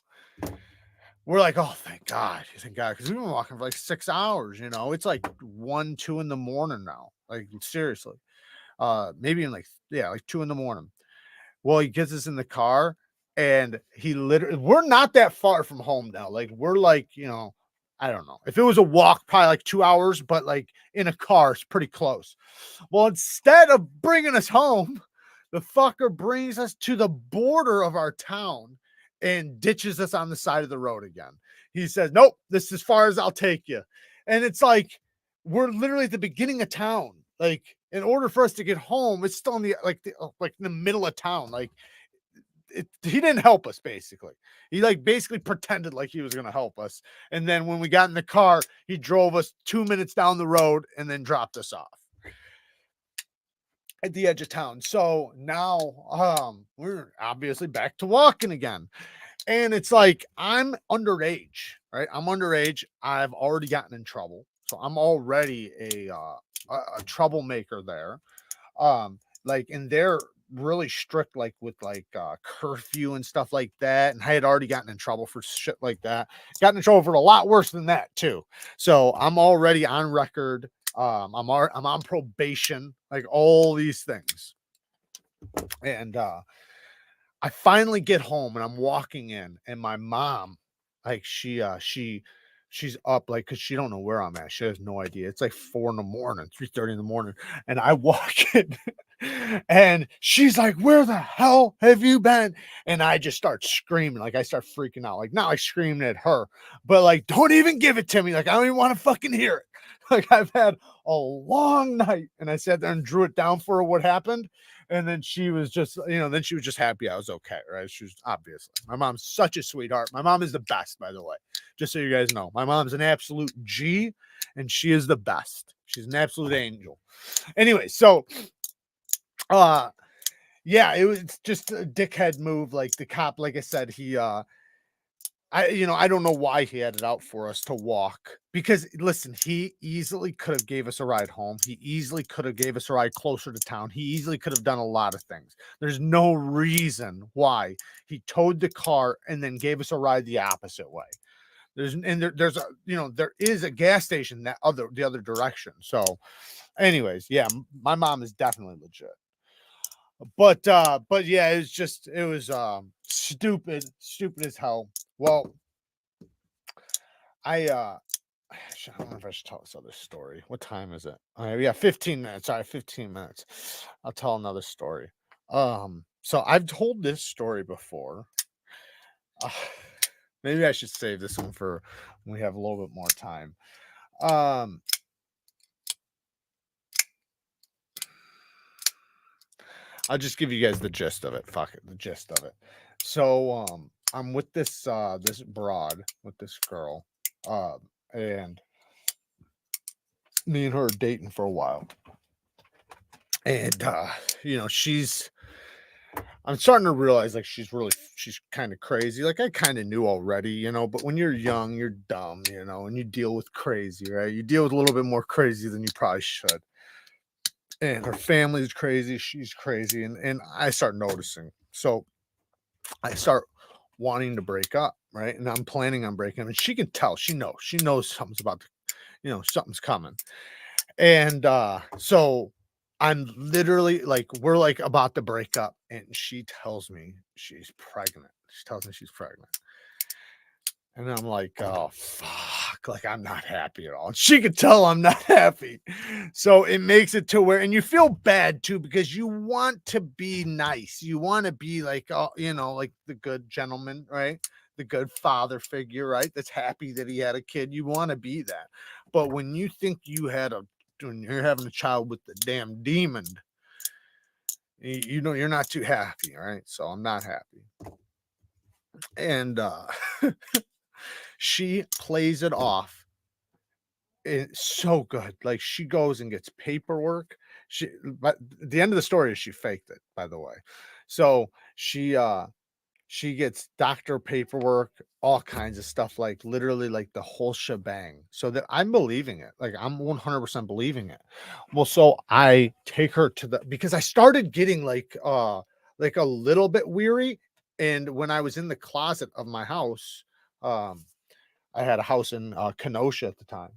We're like, oh, thank God. Thank God. Because we've been walking for like 6 hours, you know. It's like 1, 2 in the morning now. Like, seriously. Maybe in like 2 in the morning. Well, he gets us in the car and we're not that far from home now. Like, we're like, you know, I don't know. If it was a walk, probably like 2 hours, but like in a car, it's pretty close. Well, instead of bringing us home, the fucker brings us to the border of our town and ditches us on the side of the road again. He says, nope, this is as far as I'll take you. And it's like, we're literally at the beginning of town. Like, in order for us to get home, it's still in the in the middle of town. Like, he didn't help us, basically. He like basically pretended like he was going to help us. And then when we got in the car, he drove us 2 minutes down the road and then dropped us off. at the edge of town. So now we're obviously back to walking again. And it's like I'm underage, right? I'm underage. I've already gotten in trouble. So I'm already a troublemaker there. Like, and they're really strict, like with like curfew and stuff like that. And I had already gotten in trouble for shit like that. Gotten in trouble for a lot worse than that too. So I'm already on record. I'm on probation, like all these things. And I finally get home and I'm walking in, and my mom, like she's up, like, because she don't know where I'm at. She has no idea. It's like 4 in the morning, 3:30 in the morning. And I walk in and she's like, "Where the hell have you been?" And I just start screaming, like I start freaking out, like not like screaming at her, but like, "Don't even give it to me. Like, I don't even want to fucking hear it." Like, I've had a long night. And I sat there and drew it down for her what happened. And then she was just, then she was just happy I was okay, right? She was, obviously. My mom's such a sweetheart. My mom is the best, by the way. Just so you guys know. My mom's an absolute G, and she is the best. She's an absolute angel. Anyway, so yeah, it was just a dickhead move. Like the cop, like I said, I don't know why he had it out for us to walk, because listen, he easily could have gave us a ride home. He easily could have gave us a ride closer to town. He easily could have done a lot of things. There's no reason why he towed the car and then gave us a ride the opposite way. There is a gas station the other direction. So anyways, yeah, my mom is definitely legit. But yeah, it was stupid as hell. Well, I don't know if I should tell this other story. What time is it? Yeah, 15 minutes. All right, 15 minutes. I'll tell another story. So I've told this story before. Maybe I should save this one for when we have a little bit more time. I'll just give you guys the gist of it. Fuck it, the gist of it. So I'm with this broad, with this girl, and me and her are dating for a while. And I'm starting to realize, like, she's kind of crazy. Like, I kind of knew already, but when you're young, you're dumb, and you deal with crazy, right? You deal with a little bit more crazy than you probably should. And her family's crazy, she's crazy, and I start noticing. So I start wanting to break up, right? And I'm planning on breaking up. And she can tell, she knows something's about to, something's coming. And so I'm literally like, we're like about to break up, and she tells me she's pregnant. She tells me she's pregnant. And I'm like, oh, fuck. Like, I'm not happy at all. And she could tell I'm not happy. So it makes it to where, and you feel bad too, because you want to be nice. You want to be like, oh, like the good gentleman, right? The good father figure, right? That's happy that he had a kid. You want to be that. But when you think when you're having a child with the damn demon, you're not too happy, right? So I'm not happy. And she plays it off. It's so good. Like, she goes and gets paperwork. But the end of the story is she faked it, by the way. So she gets doctor paperwork, all kinds of stuff, like literally like the whole shebang. So that I'm believing it. Like, I'm 100% believing it. Well, so I take her because I started getting like a little bit weary. And when I was in the closet of my house, I had a house in Kenosha at the time.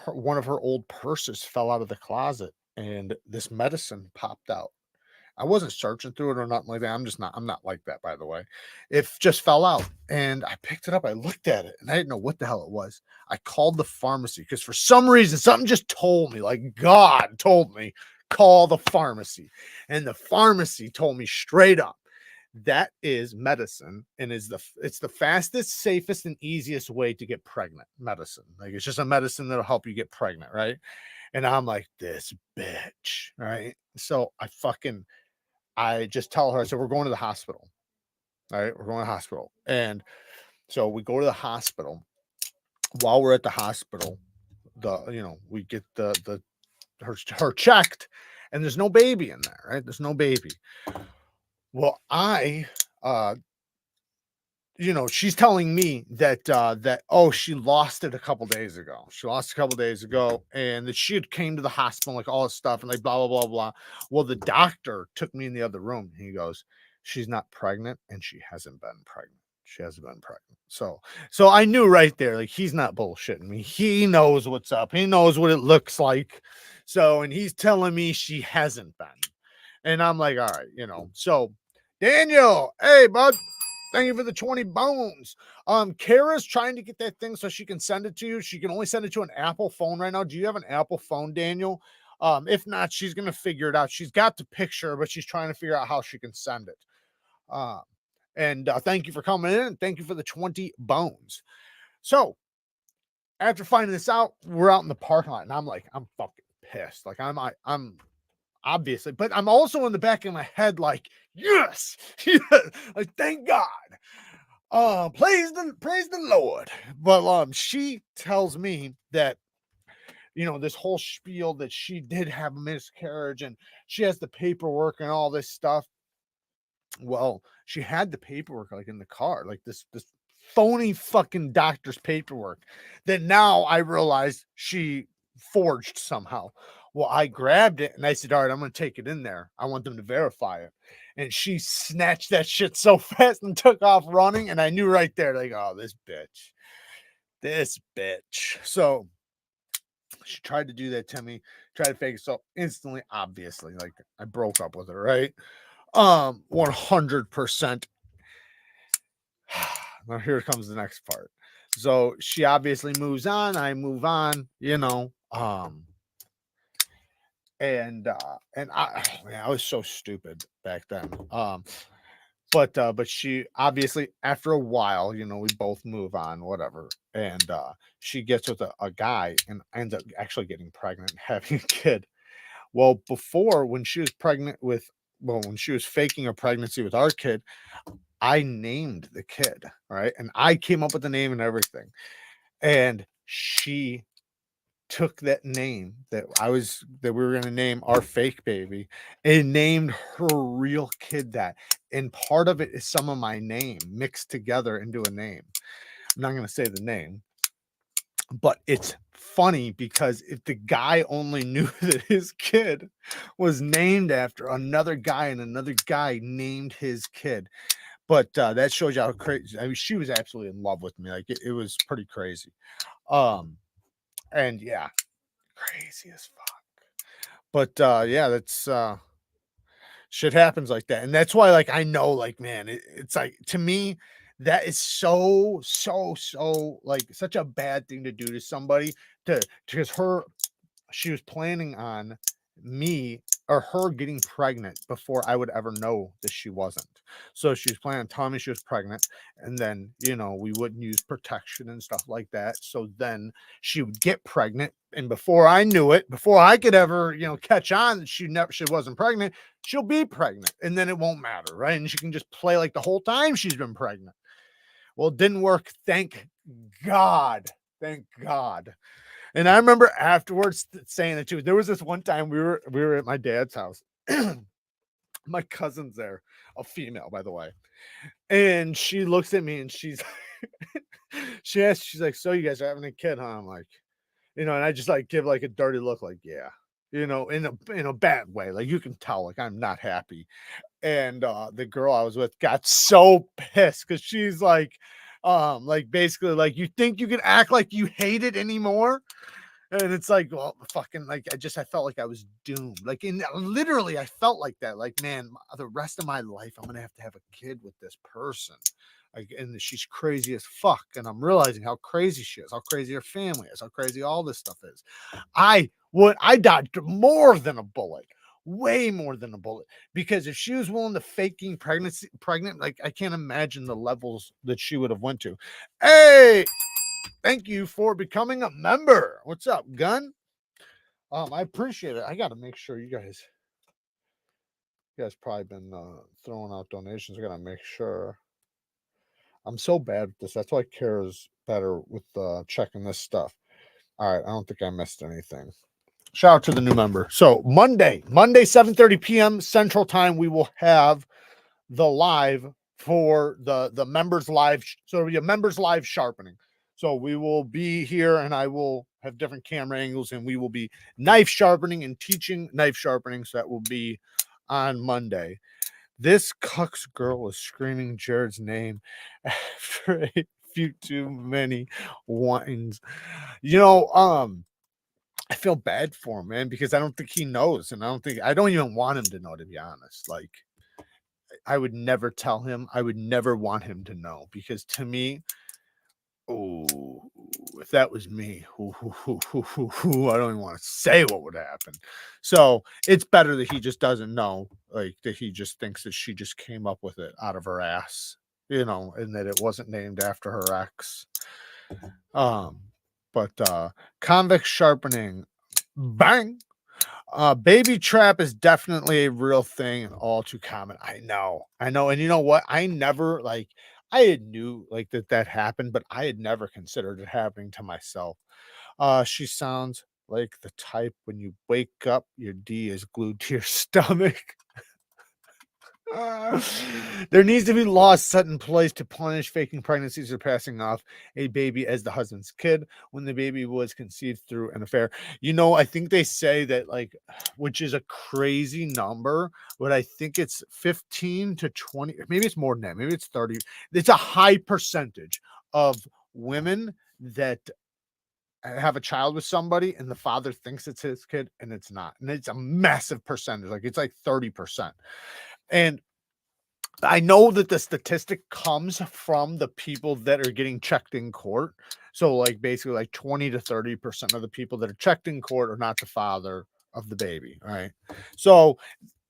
One of her old purses fell out of the closet, and this medicine popped out. I wasn't searching through it or nothing like that. I'm not like that, by the way. It just fell out, and I picked it up. I looked at it, and I didn't know what the hell it was. I called the pharmacy because for some reason, something just told me, like God told me, call the pharmacy. And the pharmacy told me straight up, that is medicine, and it's the fastest, safest, and easiest way to get pregnant. Medicine. Like, it's just a medicine that'll help you get pregnant, right? And I'm like, this bitch, right? So I just tell her, I said, we're going to the hospital. All right, we're going to the hospital. And so we go to the hospital. While we're at the hospital, we get her checked, and there's no baby in there, right? There's no baby. Well, she's telling me that she lost it a couple days ago. She lost a couple days ago, and that she had came to the hospital, like all this stuff, and like blah blah blah blah. Well, the doctor took me in the other room. And he goes, "She's not pregnant, and she hasn't been pregnant. She hasn't been pregnant." So I knew right there, like he's not bullshitting me. He knows what's up. He knows what it looks like. So, and he's telling me she hasn't been, and I'm like, all right, So, Daniel, hey bud. Thank you for the 20 bones. Kara's trying to get that thing so she can send it to you. She can only send it to an Apple phone right now. Do you have an Apple phone, Daniel? If not, she's going to figure it out. She's got the picture, but she's trying to figure out how she can send it. And thank you for coming in. Thank you for the 20 bones. So after finding this out, we're out in the parking lot, and I'm like, I'm fucking pissed. Like I'm obviously, but I'm also in the back of my head like, yes, yes, like thank God. Praise the Lord. But she tells me that this whole spiel that she did have a miscarriage and she has the paperwork and all this stuff. Well, she had the paperwork like in the car, like this phony fucking doctor's paperwork that now I realize she forged somehow. Well, I grabbed it and I said, all right, I'm going to take it in there. I want them to verify it. And she snatched that shit so fast and took off running. And I knew right there, like, oh, this bitch. So she tried to do that to me, tried to fake it. So instantly, obviously, like I broke up with her, right? 100%. Now here comes the next part. So she obviously moves on. I move on, and I was so stupid back then. But she obviously after a while, we both move on, whatever. And she gets with a guy and ends up actually getting pregnant and having a kid. Well, before when she was when she was faking her pregnancy with our kid, I named the kid, right? And I came up with the name and everything. And she took that name that we were going to name our fake baby and named her real kid that. And part of it is some of my name mixed together into a name. I'm not going to say the name, but it's funny because if the guy only knew that his kid was named after another guy and another guy named his kid. But that shows you how crazy. I mean, she was absolutely in love with me. Like it was pretty crazy. And yeah, crazy as fuck. But yeah, that's shit happens like that. And that's why, like, I know, like, man, it's like to me, that is so like such a bad thing to do to somebody because she was planning on me or her getting pregnant before I would ever know that she wasn't. So she was planning on telling me she was pregnant, and then we wouldn't use protection and stuff like that. So then she would get pregnant, and before I knew it, before I could ever catch on that she wasn't pregnant, she'll be pregnant, and then it won't matter, right? And she can just play like the whole time she's been pregnant. Well, it didn't work. Thank God. Thank God. And I remember afterwards saying it too. There was this one time we were at my dad's house. My cousin's there, a female, by the way. And she looks at me and she's she's like, so you guys are having a kid, huh? I'm like, and I just like give like a dirty look, like, yeah, in a bad way. Like you can tell, like I'm not happy. And the girl I was with got so pissed because she's like basically like, you think you can act like you hate it anymore? And it's like, well, fucking, like, I felt like I was doomed. Like, literally, I felt like that. Like, man, the rest of my life, I'm gonna have a kid with this person. Like, and she's crazy as fuck. And I'm realizing how crazy she is, how crazy her family is, how crazy all this stuff is. I dodged more than a bullet, way more than a bullet. Because if she was willing to faking pregnant, like, I can't imagine the levels that she would have went to. Hey. Thank you for becoming a member. What's up, Gun? I appreciate it. I got to make sure you guys probably been throwing out donations. I got to make sure. I'm so bad with this. That's why Kara's better with checking this stuff. All right. I don't think I missed anything. Shout out to the new member. So Monday, 7:30 p.m. Central Time, we will have the live for the members live. So it'll be a members live sharpening. So we will be here and I will have different camera angles and we will be knife sharpening and teaching knife sharpening. So that will be on Monday. This cucks girl is screaming Jared's name after a few too many wines. You know, I feel bad for him, man, because I don't think he knows, and I don't even want him to know, to be honest. Like, I would never tell him. I would never want him to know, because to me, oh, if that was me, I don't even want to say what would happen. So it's better that he just doesn't know, like that he just thinks that she just came up with it out of her ass, you know, and that it wasn't named after her ex. But convict sharpening, bang. Baby trap is definitely a real thing and all too common. I know. And you know what? I never I had knew like that happened, but I had never considered it happening to myself. She sounds like the type when you wake up, your D is glued to your stomach. There needs to be laws set in place to punish faking pregnancies or passing off a baby as the husband's kid when the baby was conceived through an affair. You know, I think they say that, like, which is a crazy number, but I think it's 15 to 20, maybe it's more than that, maybe it's 30. It's a high percentage of women that have a child with somebody and the father thinks it's his kid and it's not. And it's a massive percentage, like it's like 30%. And I know that the statistic comes from the people that are getting checked in court. So, like, basically, like 20 to 30% of the people that are checked in court are not the father of the baby. Right. So,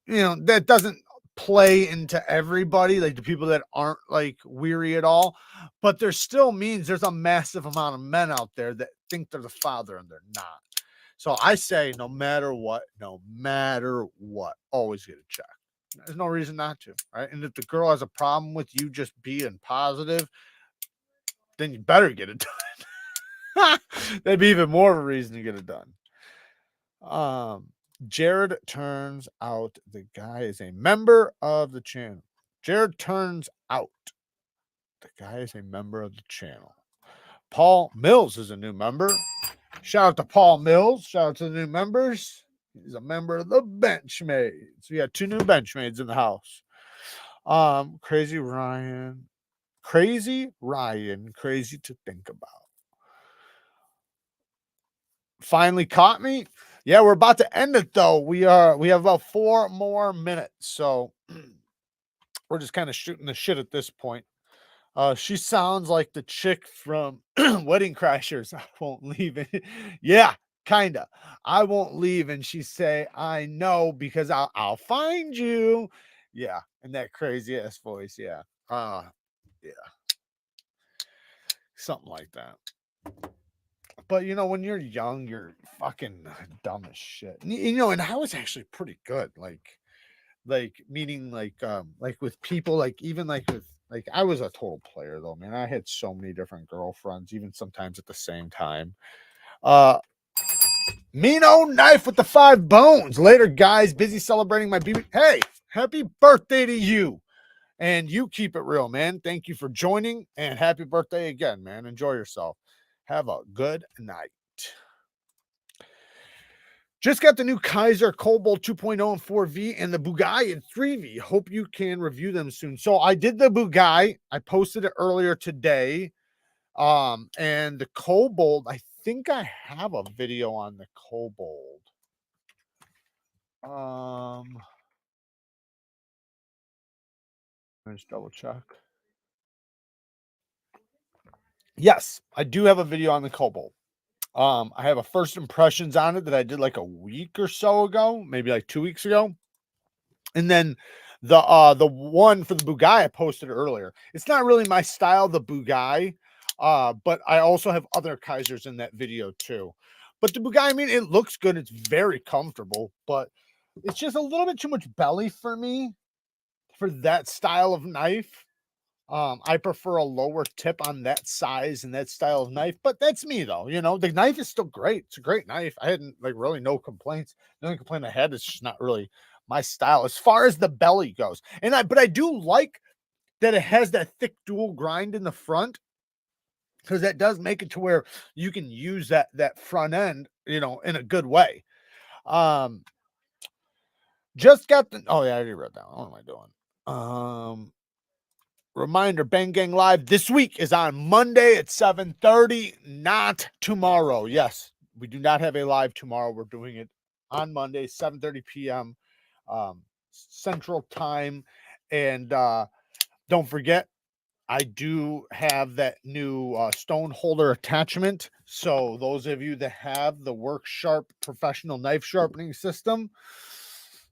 you know, that doesn't play into everybody, like the people that aren't like weary at all. But there still means there's a massive amount of men out there that think they're the father and they're not. So I say, no matter what, always get a check. There's no reason not to, right? And if the girl has a problem with you just being positive, then you better get it done. That'd be even more of a reason to get it done. Jared turns out the guy is a member of the channel. Jared turns out the guy is a member of the channel. Paul Mills is a new member. Shout out to Paul Mills. Shout out to the new members. He's a member of the Benchmaids. We got 2 new Benchmaids in the house. Crazy Ryan, crazy to think about. Finally caught me. Yeah, we're about to end it though. We have about 4 more minutes, so we're just kind of shooting the shit at this point. She sounds like the chick from Wedding Crashers. I won't leave it. Yeah, kinda. I won't leave, and she say, "I know because I'll find you." Yeah, and that crazy ass voice. Yeah. Yeah, something like that. But you know, when you're young, you're fucking dumb as shit. You know, and I was actually pretty good. Like meaning like with people, like even like with like I was a total player though, man. I had so many different girlfriends, even sometimes at the same time. Mino knife with the 5 bones. Later, guys, busy celebrating my BB. Hey, happy birthday to you. And you keep it real, man. Thank you for joining and happy birthday again, man. Enjoy yourself. Have a good night. Just got the new Kaiser Cobalt 2.0 and 4V and the Bugatti and 3V. Hope you can review them soon. So I did the Bugatti. I posted it earlier today. And the Cobalt, I think I have a video on the Cobalt. Let's double check. Yes, I do have a video on the Cobalt. I have a first impressions on it that I did like a week or so ago, maybe like 2 weeks ago. And then the one for the Bugatti I posted earlier. It's not really my style, the Bugatti, but I also have other Kaisers in that video too. But the Bugatti, I mean, it looks good. It's very comfortable, but it's just a little bit too much belly for me for that style of knife. I prefer a lower tip on that size and that style of knife, but that's me though. You know, the knife is still great. It's a great knife. I hadn't like really no complaints. The only complaint I had is just not really my style as far as the belly goes. But I do like that it has that thick dual grind in the front, because that does make it to where you can use that front end, you know, in a good way. Um, just got the, oh yeah, I already wrote down. What am I doing? Reminder, Bang Gang Live this week is on Monday at 7:30, not tomorrow. Yes, we do not have a live tomorrow. We're doing it on Monday, 7:30 p.m. Central Time. And don't forget, I do have that new stone holder attachment. So those of you that have the Work Sharp professional knife sharpening system,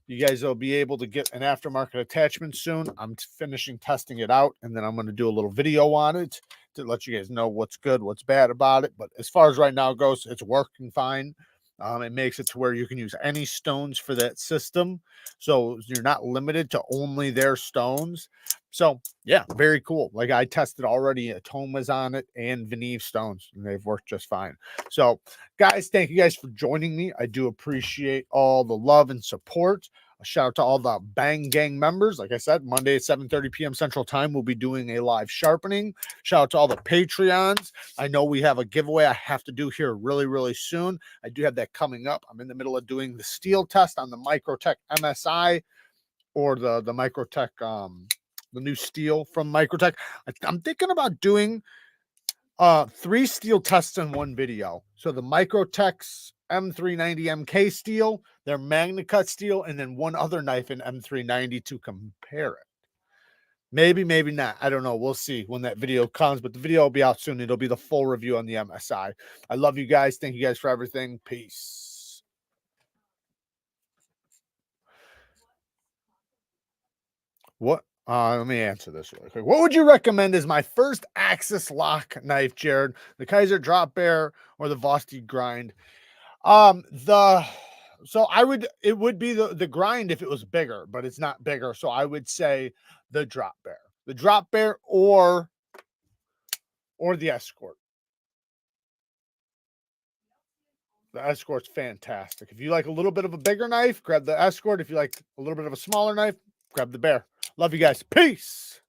you guys will be able to get an aftermarket attachment soon. I'm finishing testing it out, and then I'm going to do a little video on it to let you guys know what's good, what's bad about it. But as far as right now goes, it's working fine. It makes it to where you can use any stones for that system. So you're not limited to only their stones. So yeah, very cool. Like I tested already Atomas on it and Neeves stones, and they've worked just fine. So guys, thank you guys for joining me. I do appreciate all the love and support. A shout out to all the Bang Gang members. Like I said, Monday at 7:30 p.m. Central Time, we'll be doing a live sharpening. Shout out to all the Patreons. I know we have a giveaway I have to do here really, really soon. I do have that coming up. I'm in the middle of doing the steel test on the Microtech MSI, or the Microtech, the new steel from Microtech. I'm thinking about doing 3 steel tests in one video. So the Microtech's M390 MK steel, their MagnaCut steel, and then one other knife in M390 to compare it. Maybe, maybe not. I don't know. We'll see when that video comes, but the video will be out soon. It'll be the full review on the MSI. I love you guys. Thank you guys for everything. Peace. What? Let me answer this really quick. What would you recommend as my first Axis lock knife, Jared? The Kaiser Drop Bear or the VOSTEED grind? It would be the grind if it was bigger, but it's not bigger. So I would say the Drop Bear, or the Escort. The Escort's fantastic. If you like a little bit of a bigger knife, grab the Escort. If you like a little bit of a smaller knife, grab the Bear. Love you guys. Peace.